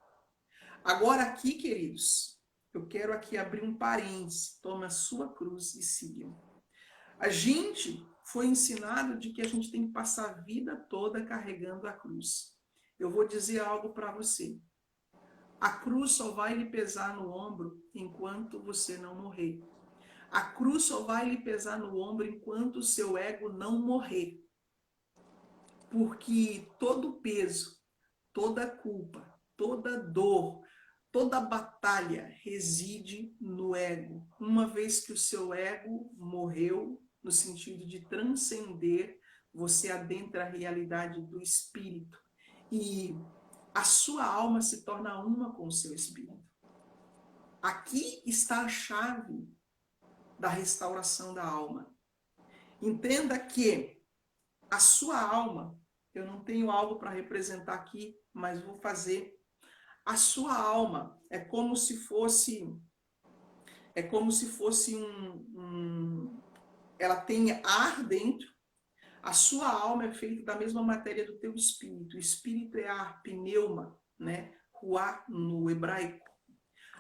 Agora aqui, queridos, eu quero aqui abrir um parêntese. Tome a sua cruz e siga-me. A gente foi ensinado de que a gente tem que passar a vida toda carregando a cruz. Eu vou dizer algo para você. A cruz só vai lhe pesar no ombro enquanto você não morrer. A cruz só vai lhe pesar no ombro enquanto o seu ego não morrer. Porque todo peso, toda culpa, toda dor, toda batalha reside no ego. Uma vez que o seu ego morreu, no sentido de transcender, você adentra a realidade do espírito. E a sua alma se torna uma com o seu espírito. Aqui está a chave da restauração da alma. Entenda que a sua alma, eu não tenho algo para representar aqui, mas vou fazer. A sua alma é como se fosse ela tem ar dentro. A sua alma é feita da mesma matéria do teu espírito. O espírito é ar, pneuma, né? Ruá no hebraico.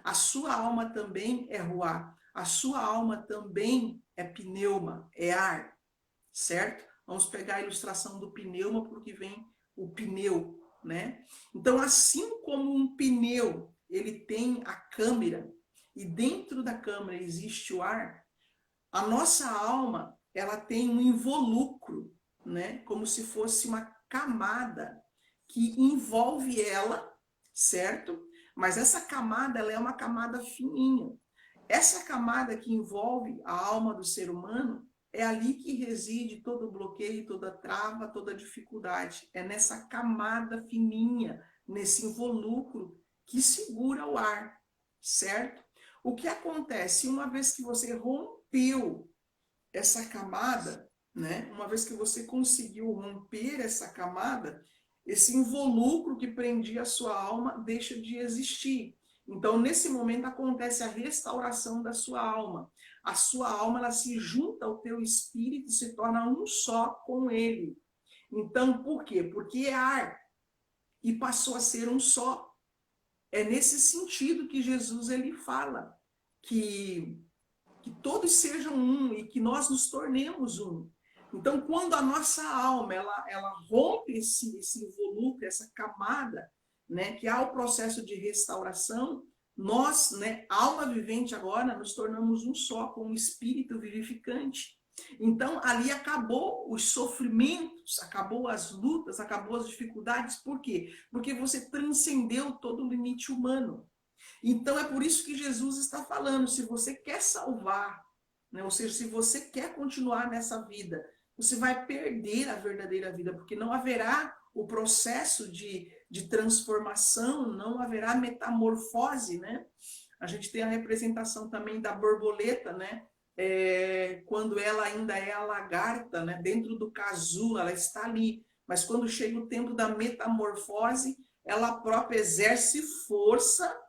A sua alma também é ruá. A sua alma também é pneuma, é ar, certo? Vamos pegar a ilustração do pneuma, porque vem o pneu, né? Então, assim como um pneu, ele tem a câmara, e dentro da câmara existe o ar, a nossa alma, ela tem um involucro, né? Como se fosse uma camada que envolve ela, certo? Mas essa camada, ela é uma camada fininha. Essa camada que envolve a alma do ser humano, é ali que reside todo o bloqueio, toda trava, toda dificuldade. É nessa camada fininha, nesse involucro que segura o ar, certo? O que acontece? Uma vez que você rompeu essa camada, né? Uma vez que você conseguiu romper essa camada, esse involucro que prendia a sua alma deixa de existir. Então, nesse momento, acontece a restauração da sua alma. A sua alma, ela se junta ao teu espírito e se torna um só com ele. Então, por quê? Porque é ar e passou a ser um só. É nesse sentido que Jesus ele fala que todos sejam um e que nós nos tornemos um. Então, quando a nossa alma ela rompe esse involucro, essa camada, né, que há o processo de restauração, nós, né, alma vivente agora, nos tornamos um só com o espírito vivificante. Então, ali acabou os sofrimentos, acabou as lutas, acabou as dificuldades. Por quê? Porque você transcendeu todo o limite humano. Então, é por isso que Jesus está falando, se você quer salvar, né, ou seja, se você quer continuar nessa vida, você vai perder a verdadeira vida, porque não haverá o processo de transformação, não haverá metamorfose, né? A gente tem a representação também da borboleta, né? Quando ela ainda é a lagarta, né? Dentro do casulo, ela está ali. Mas quando chega o tempo da metamorfose, ela própria exerce força.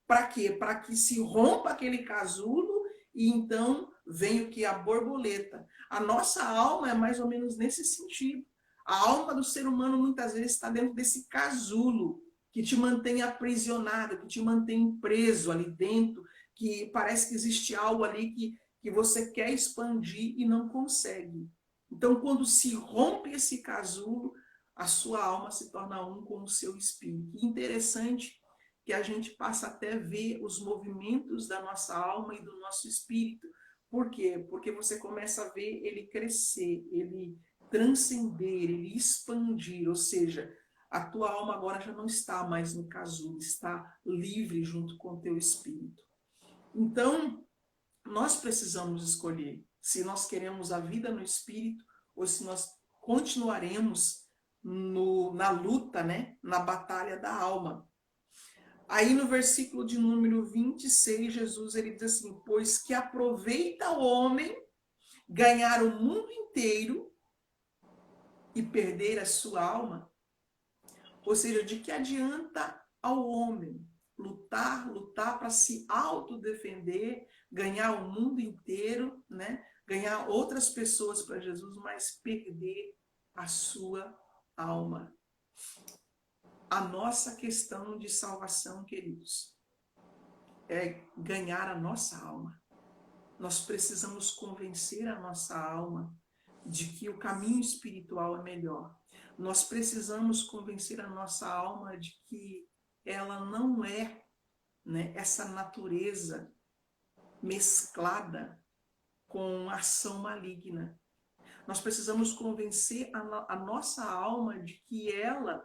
Para quê? Para que se rompa aquele casulo e então vem o que? A borboleta. A nossa alma é mais ou menos nesse sentido. A alma do ser humano muitas vezes está dentro desse casulo que te mantém aprisionado, que te mantém preso ali dentro, que parece que existe algo ali que você quer expandir e não consegue. Então, quando se rompe esse casulo, a sua alma se torna um com o seu espírito. Interessante que a gente passa até a ver os movimentos da nossa alma e do nosso espírito. Por quê? Porque você começa a ver ele crescer, ele transcender, ele expandir, ou seja, a tua alma agora já não está mais no casulo, está livre junto com o teu espírito. Então, nós precisamos escolher se nós queremos a vida no espírito ou se nós continuaremos na luta, né? Na batalha da alma. Aí no versículo de número 26, Jesus ele diz assim, pois que aproveita o homem ganhar o mundo inteiro e perder a sua alma? Ou seja, de que adianta ao homem lutar para se autodefender, ganhar o mundo inteiro, né? Ganhar outras pessoas para Jesus, mas perder a sua alma? A nossa questão de salvação, queridos, é ganhar a nossa alma. Nós precisamos convencer a nossa alma de que o caminho espiritual é melhor. Nós precisamos convencer a nossa alma de que ela não é, né, essa natureza mesclada com ação maligna. Nós precisamos convencer a nossa alma de que ela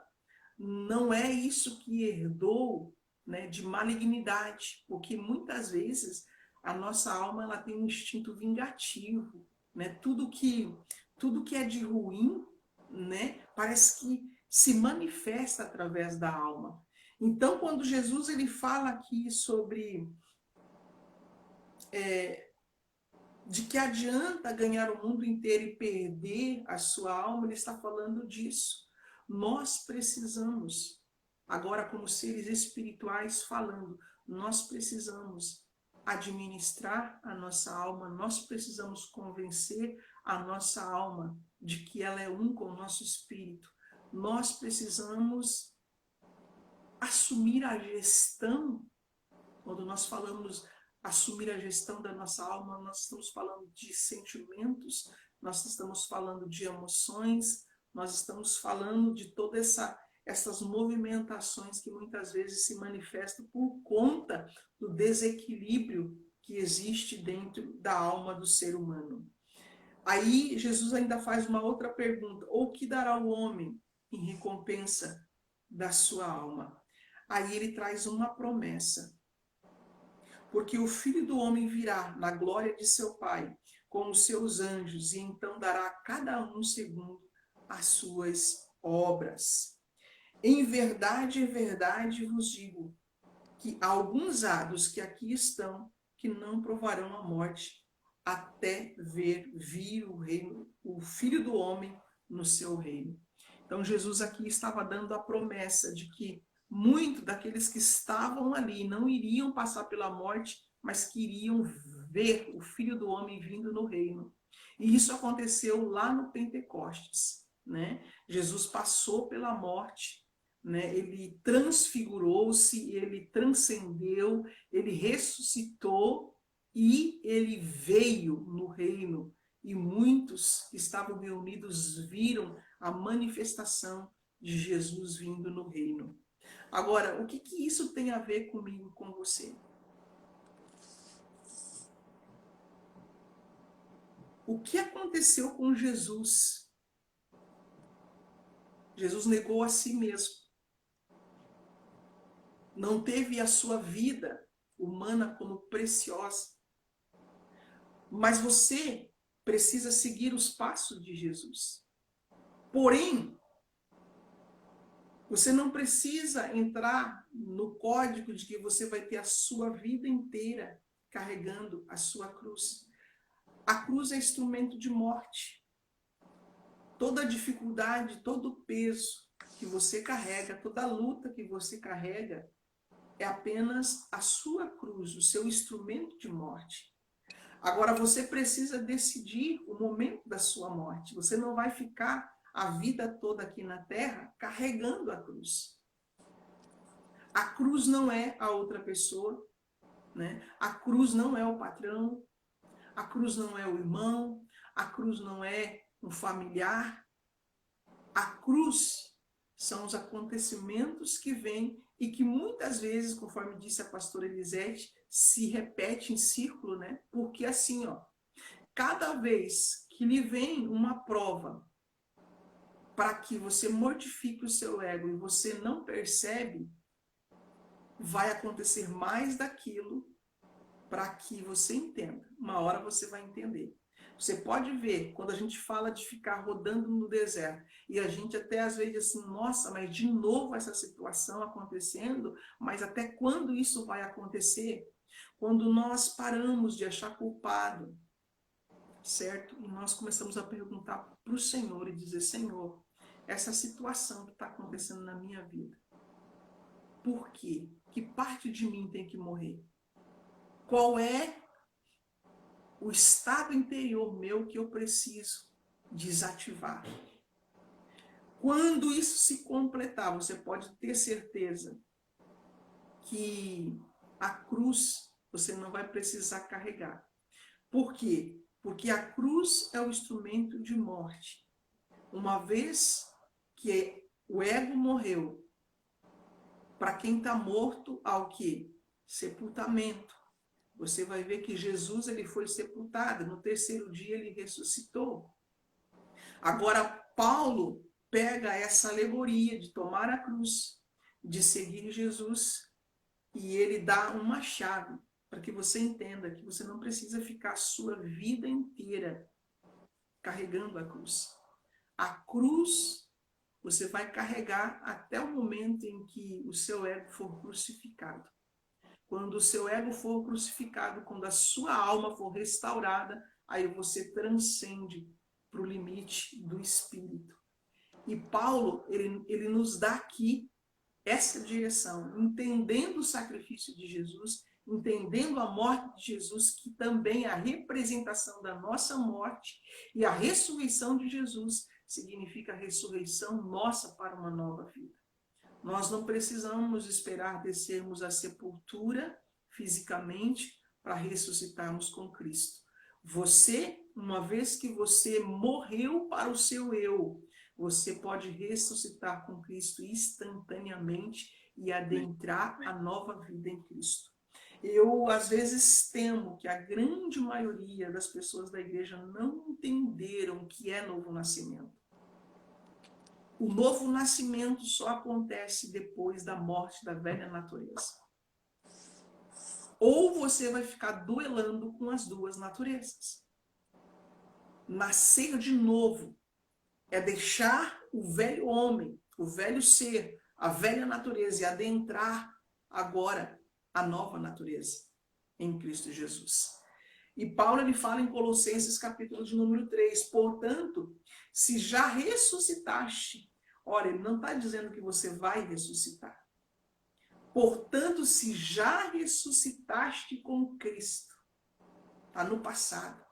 não é isso que herdou, né, de malignidade, porque muitas vezes a nossa alma ela tem um instinto vingativo, né? Tudo que é de ruim, né, parece que se manifesta através da alma. Então, quando Jesus ele fala aqui sobre de que adianta ganhar o mundo inteiro e perder a sua alma, ele está falando disso. Nós precisamos, agora como seres espirituais falando, nós precisamos administrar a nossa alma, nós precisamos convencer a nossa alma de que ela é um com o nosso espírito. Nós precisamos assumir a gestão. Quando nós falamos assumir a gestão da nossa alma, nós estamos falando de sentimentos, nós estamos falando de emoções, nós estamos falando de todas essas movimentações que muitas vezes se manifestam por conta do desequilíbrio que existe dentro da alma do ser humano. Aí Jesus ainda faz uma outra pergunta: ou que dará o homem em recompensa da sua alma? Aí ele traz uma promessa. Porque o Filho do Homem virá na glória de seu Pai, com os seus anjos, e então dará a cada um segundo as suas obras. Em verdade vos digo, que alguns há dos que aqui estão, que não provarão a morte, até vir o Filho do Homem no seu reino. Então Jesus aqui estava dando a promessa de que muitos daqueles que estavam ali não iriam passar pela morte, mas queriam ver o Filho do Homem vindo no reino. E isso aconteceu lá no Pentecostes, né? Jesus passou pela morte, né? Ele transfigurou-se, ele transcendeu, ele ressuscitou e ele veio no reino. E muitos que estavam reunidos viram a manifestação de Jesus vindo no reino. Agora, o que isso tem a ver comigo, com você? O que aconteceu com Jesus? Jesus negou a si mesmo. Não teve a sua vida humana como preciosa. Mas você precisa seguir os passos de Jesus. Porém, você não precisa entrar no código de que você vai ter a sua vida inteira carregando a sua cruz. A cruz é instrumento de morte. Toda dificuldade, todo peso que você carrega, toda luta que você carrega, é apenas a sua cruz, o seu instrumento de morte. Agora você precisa decidir o momento da sua morte. Você não vai ficar a vida toda aqui na terra carregando a cruz. A cruz não é a outra pessoa, né? A cruz não é o patrão, a cruz não é o irmão, a cruz não é um familiar. A cruz são os acontecimentos que vêm e que muitas vezes, conforme disse a pastora Elisete, se repete em círculo, né? Porque assim, ó, cada vez que lhe vem uma prova para que você mortifique o seu ego e você não percebe, vai acontecer mais daquilo para que você entenda. Uma hora você vai entender. Você pode ver, quando a gente fala de ficar rodando no deserto, e a gente até às vezes assim, nossa, mas de novo essa situação acontecendo, mas até quando isso vai acontecer? Quando nós paramos de achar culpado certo? E nós começamos a perguntar para o Senhor e dizer, Senhor, essa situação que está acontecendo na minha vida, por quê? Que parte de mim tem que morrer? Qual é o estado interior meu que eu preciso desativar? Quando isso se completar, você pode ter certeza que a cruz você não vai precisar carregar. Por quê? Porque a cruz é o instrumento de morte. Uma vez que o ego morreu, para quem está morto, há o quê? Sepultamento. Você vai ver que Jesus ele foi sepultado, no terceiro dia ele ressuscitou. Agora, Paulo pega essa alegoria de tomar a cruz, de seguir Jesus, e ele dá uma chave para que você entenda que você não precisa ficar a sua vida inteira carregando a cruz. A cruz você vai carregar até o momento em que o seu ego for crucificado. Quando o seu ego for crucificado, quando a sua alma for restaurada, aí você transcende para o limite do espírito. E Paulo, ele nos dá aqui essa direção, entendendo o sacrifício de Jesus, entendendo a morte de Jesus, que também é a representação da nossa morte, e a ressurreição de Jesus significa a ressurreição nossa para uma nova vida. Nós não precisamos esperar descermos à sepultura fisicamente para ressuscitarmos com Cristo. Você, uma vez que você morreu para o seu eu, você pode ressuscitar com Cristo instantaneamente e adentrar a nova vida em Cristo. Eu, às vezes, temo que a grande maioria das pessoas da igreja não entenderam o que é novo nascimento. O novo nascimento só acontece depois da morte da velha natureza. Ou você vai ficar duelando com as duas naturezas. Nascer de novo é deixar o velho homem, o velho ser, a velha natureza e adentrar agora a nova natureza em Cristo Jesus. E Paulo ele fala em Colossenses capítulo de número 3, portanto, se já ressuscitaste, olha, ele não está dizendo que você vai ressuscitar. Portanto, se já ressuscitaste com Cristo, está no passado.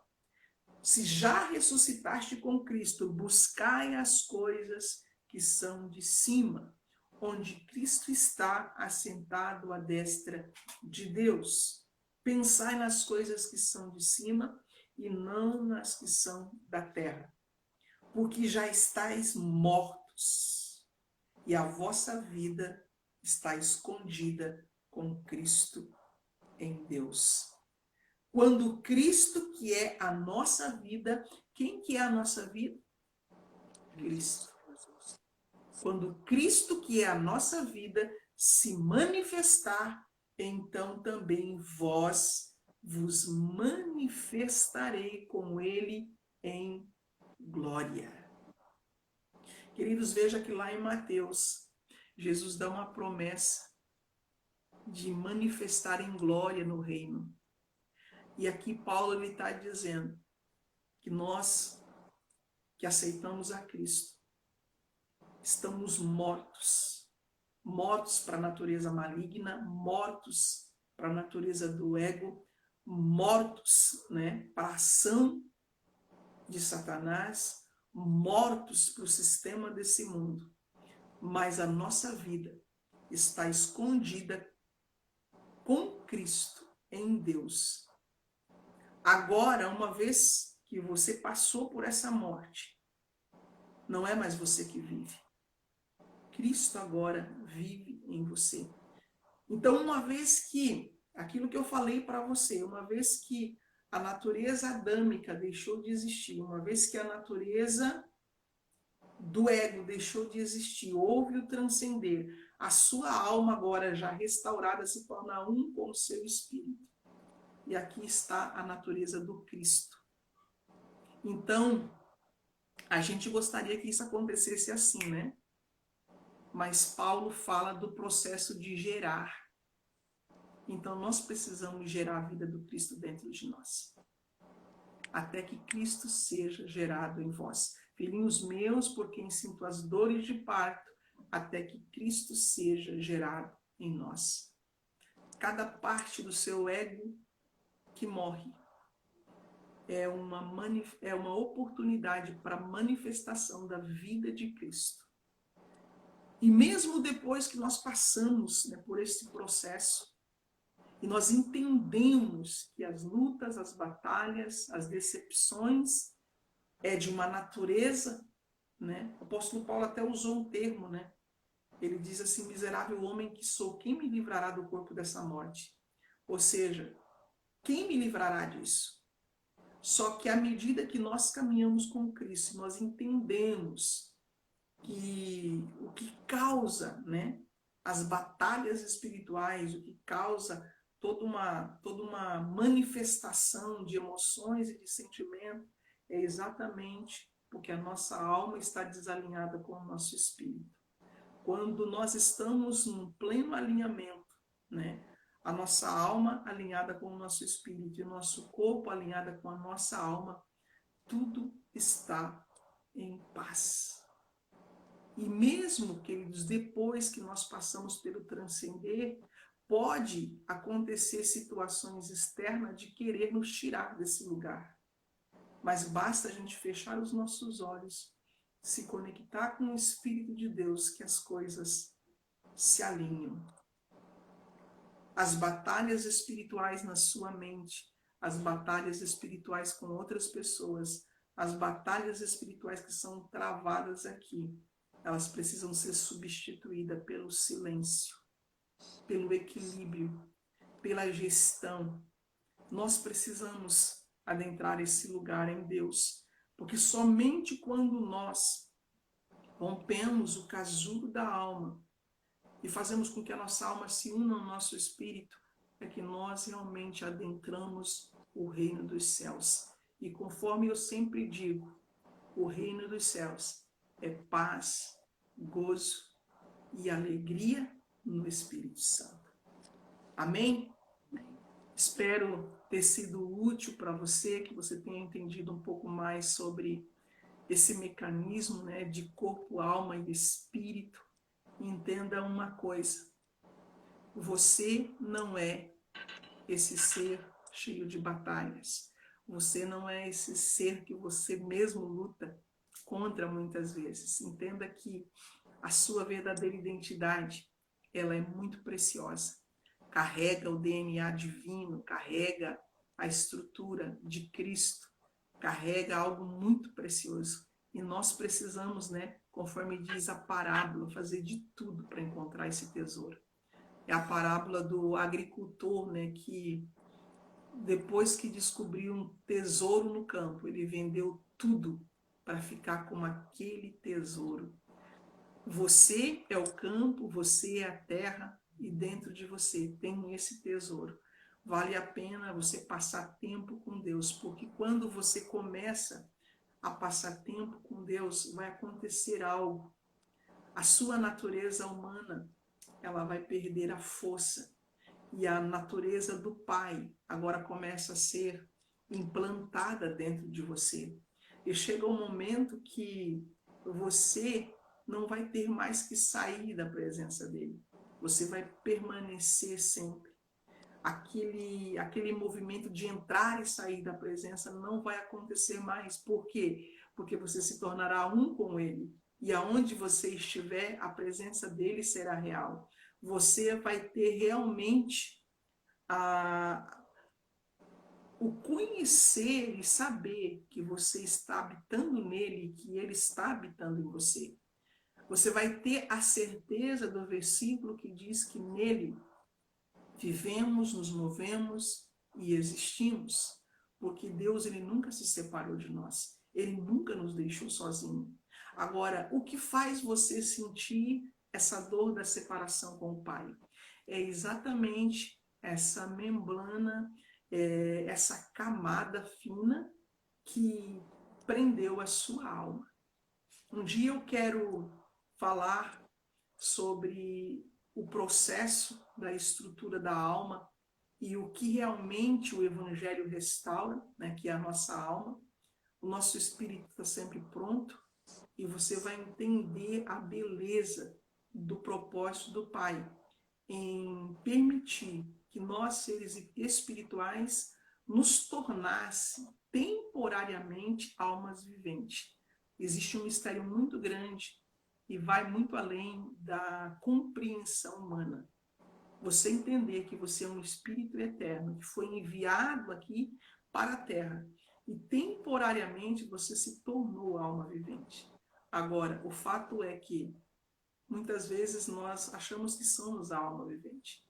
Se já ressuscitaste com Cristo, buscai as coisas que são de cima, onde Cristo está assentado à destra de Deus. Pensai nas coisas que são de cima e não nas que são da terra, porque já estáis mortos e a vossa vida está escondida com Cristo em Deus. Quando Cristo, que é a nossa vida, quem que é a nossa vida? Cristo. Quando Cristo, que é a nossa vida, se manifestar, então também vós vos manifestarei com ele em glória. Queridos, veja que lá em Mateus, Jesus dá uma promessa de manifestar em glória no reino. E aqui Paulo está dizendo que nós que aceitamos a Cristo, estamos mortos. Mortos para a natureza maligna, mortos para a natureza do ego, mortos, né, para a ação de Satanás, mortos para o sistema desse mundo. Mas a nossa vida está escondida com Cristo em Deus. Agora, uma vez que você passou por essa morte, não é mais você que vive. Cristo agora vive em você. Então, uma vez que, aquilo que eu falei para você, uma vez que a natureza adâmica deixou de existir, uma vez que a natureza do ego deixou de existir, houve o transcender, a sua alma agora já restaurada se torna um com o seu espírito. E aqui está a natureza do Cristo. Então, a gente gostaria que isso acontecesse assim, né? Mas Paulo fala do processo de gerar. Então, nós precisamos gerar a vida do Cristo dentro de nós. até que Cristo seja gerado em vós. Filhinhos meus, por quem sinto as dores de parto, até que Cristo seja gerado em nós. Cada parte do seu ego que morre é uma oportunidade para a manifestação da vida de Cristo. E mesmo depois que nós passamos, né, por esse processo, e nós entendemos que as lutas, as batalhas, as decepções é de uma natureza, né? O apóstolo Paulo até usou um termo, né? Ele diz assim: miserável homem que sou, quem me livrará do corpo dessa morte? Ou seja, quem me livrará disso? Só que à medida que nós caminhamos com Cristo, nós entendemos que o que causa, né, as batalhas espirituais, o que causa toda uma manifestação de emoções e de sentimento é exatamente porque a nossa alma está desalinhada com o nosso espírito. Quando nós estamos num pleno alinhamento, né, a nossa alma alinhada com o nosso espírito e o nosso corpo alinhado com a nossa alma, tudo está em paz. E mesmo, queridos, depois que nós passamos pelo transcender, pode acontecer situações externas de querer nos tirar desse lugar. Mas basta a gente fechar os nossos olhos, se conectar com o Espírito de Deus, que as coisas se alinham. As batalhas espirituais na sua mente, as batalhas espirituais com outras pessoas, as batalhas espirituais que são travadas aqui, elas precisam ser substituídas pelo silêncio, pelo equilíbrio, pela gestão. Nós precisamos adentrar esse lugar em Deus, porque somente quando nós rompemos o casulo da alma e fazemos com que a nossa alma se una ao nosso espírito, é que nós realmente adentramos o reino dos céus. E conforme eu sempre digo, o reino dos céus é paz, gozo e alegria no Espírito Santo. Amém? Espero ter sido útil para você, que você tenha entendido um pouco mais sobre esse mecanismo, né, de corpo, alma e espírito. E entenda uma coisa: você não é esse ser cheio de batalhas. Você não é esse ser que você mesmo luta contra muitas vezes. Entenda que a sua verdadeira identidade, ela é muito preciosa. Carrega o DNA divino, carrega a estrutura de Cristo, carrega algo muito precioso. E nós precisamos, né, conforme diz a parábola, fazer de tudo para encontrar esse tesouro. É a parábola do agricultor, né, que depois que descobriu um tesouro no campo, ele vendeu tudo para ficar com aquele tesouro. Você é o campo, você é a terra, e dentro de você tem esse tesouro. Vale a pena você passar tempo com Deus, porque quando você começa a passar tempo com Deus, vai acontecer algo. A sua natureza humana, ela vai perder a força. E a natureza do Pai agora começa a ser implantada dentro de você. E chega um momento que você não vai ter mais que sair da presença dele. Você vai permanecer sempre. Aquele movimento de entrar e sair da presença não vai acontecer mais. Por quê? Porque você se tornará um com ele. E aonde você estiver, a presença dele será real. Você vai ter realmente o conhecer e saber que você está habitando nele e que ele está habitando em você. Você vai ter a certeza do versículo que diz que nele vivemos, nos movemos e existimos, porque Deus, ele nunca se separou de nós, ele nunca nos deixou sozinho. Agora, o que faz você sentir essa dor da separação com o Pai? É exatamente essa membrana, essa camada fina que prendeu a sua alma. Um dia eu quero falar sobre o processo da estrutura da alma e o que realmente o Evangelho restaura, né, que é a nossa alma. O nosso espírito está sempre pronto e você vai entender a beleza do propósito do Pai em permitir que nós, seres espirituais, nos tornasse temporariamente almas viventes. Existe um mistério muito grande e vai muito além da compreensão humana. Você entender que você é um espírito eterno, que foi enviado aqui para a Terra, e temporariamente você se tornou alma vivente. Agora, o fato é que muitas vezes nós achamos que somos a alma vivente,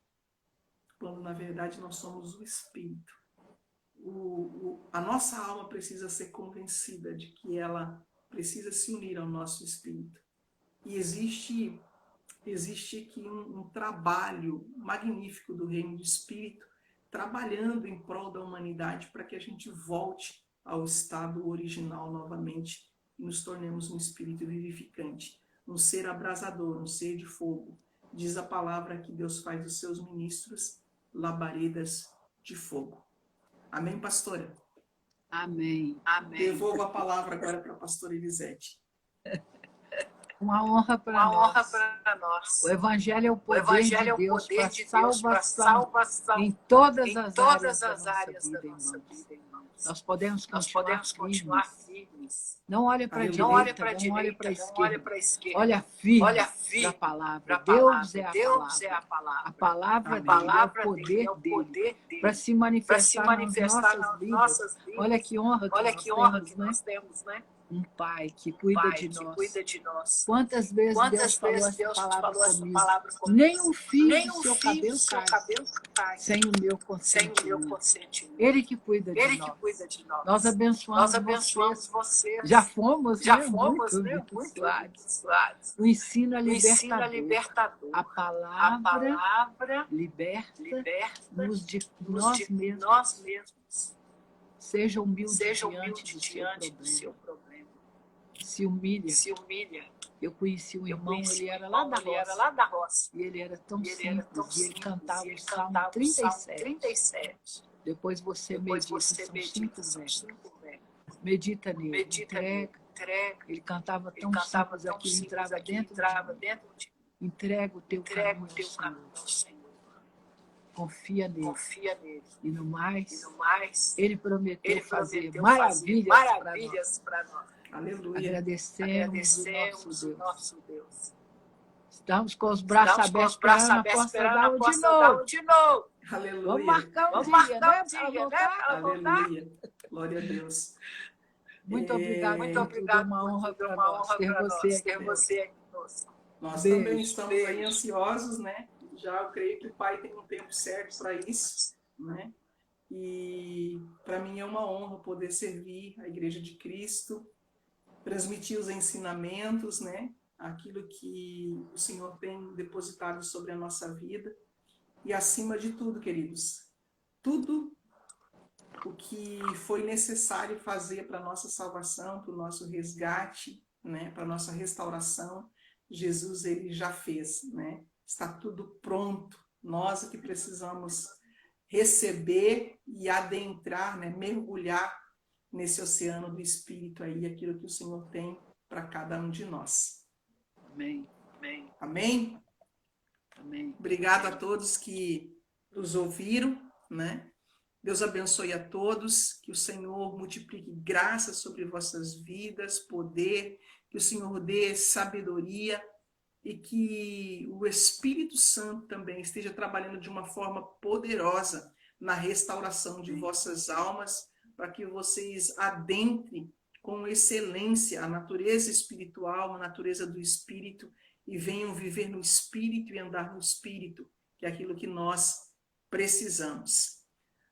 quando na verdade nós somos o espírito. A nossa alma precisa ser convencida de que ela precisa se unir ao nosso espírito. E existe aqui um trabalho magnífico do reino do espírito, trabalhando em prol da humanidade para que a gente volte ao estado original novamente e nos tornemos um espírito vivificante, um ser abrasador, um ser de fogo. Diz a palavra que Deus faz dos seus ministros labaredas de fogo. Amém, pastora? Amém. Amém. Devolvo a palavra agora para a pastora Elisete. Uma honra para nós. O Evangelho é o poder de Deus para salvação em todas as áreas da nossa nossa vida, vida, irmãos. Nós podemos continuar firmes. Não olhe para a direita, Não olhe para a não olhe direita, para a não olhe esquerda. para a esquerda. Olha firme Olha para firme a palavra. para a Deus é a Deus é palavra. a palavra. A palavra Amém. dele é o palavra poder dele é o dele poder dele para se para se manifestar manifestar nas nas vidas. nossas vidas. Olha que honra que Olha nós que honra temos, que né? nós temos, né? Um pai que cuida Pai de que nós. cuida de nós. Quantas vezes Deus Quantas falou vezes essa Deus palavra falou essa comigo? palavra comigo? Nem um fio Nem do um seu fio cabelo do seu cai cabelo cai sem o meu sem o meu consentimento. consentimento. Ele que cuida de Ele que nós. cuida de nós. Nós abençoamos abençoamos vocês. vocês. Já fomos, Já né? fomos, muito né? Muito abençoados. abençoados. O ensino é O ensino é libertador. libertador. A A palavra palavra liberta-nos de nos nós de mesmos. nós mesmos. Seja humilde Seja diante humilde do diante do seu seu problema. problema. Se humilha. Se humilha. Eu conheci um Eu irmão, conheci ele um era lá irmão, da ele era roça. lá da roça. E ele era tão E ele era tão simples. E ele simples, cantava e ele o Salmo cantava o Salmo 37. 37. Depois você Depois medita, você são medita, 5 são versos. 5 versos. Medita nele, Medita nele, entrega. Ele cantava Ele tão cantava simples tão aquilo, simples entrava aqui, dentro entrava de mim. dentro de mim. Entrega o teu Entrega caminho o teu ao caminho Senhor. ao Senhor. Confia nele. Confia nele. E no mais, E no mais, ele prometeu ele fazer prometeu maravilhas para nós. para nós. Aleluia. Agradecemos o Agradecemos nosso o Deus. nosso Deus. Estamos com os braços Estamos com abertos os braços esperando a abertos porta esperando dar a de porta dar novo. de novo. Aleluia. Vamos marcar um Vamos dia, marcar né? um dia, Para né? voltar. Para voltar. Aleluia. Glória a Deus. Muito obrigado, Muito por obrigado. tudo. É uma honra por tudo, para uma nós honra ter para você nós aqui. ter você aqui conosco. Nós Beijo. também estamos aí ansiosos, né? Já eu creio que o Pai tem um tempo certo para isso, né? E para mim é uma honra poder servir a Igreja de Cristo, transmitir os ensinamentos, né? Aquilo que o Senhor tem depositado sobre a nossa vida. E acima de tudo, queridos, tudo o que foi necessário fazer para a nossa salvação, para o nosso resgate, né? Para a nossa restauração, Jesus ele já fez, né? Está tudo pronto. Nós é que precisamos receber e adentrar, né? Mergulhar nesse oceano do Espírito aí, aquilo que o Senhor tem para cada um de nós. Amém. Amém. Amém? Amém. Obrigado a todos que nos ouviram, né? Deus abençoe a todos, que o Senhor multiplique graça sobre vossas vidas, poder, que o Senhor dê sabedoria e que o Espírito Santo também esteja trabalhando de uma forma poderosa na restauração de vossas almas, para que vocês adentrem com excelência a natureza espiritual, a natureza do Espírito, e venham viver no Espírito e andar no Espírito, que é aquilo que nós precisamos.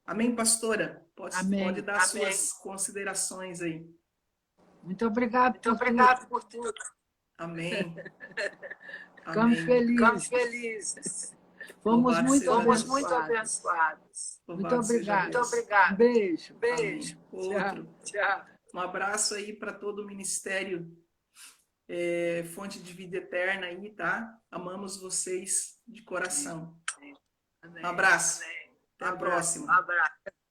Amém, pastora? Pode dar suas considerações aí. Muito obrigado. Muito obrigado por tudo. Amém. Ficamos felizes. Fomos muito abençoados. Muito obrigado. Muito obrigado. Beijo. Beijo. Outro. Tchau. Um abraço aí para todo o ministério Fonte de Vida Eterna aí, tá? Amamos vocês de coração. Amém. Um abraço. Amém. Até a próxima. Abraço.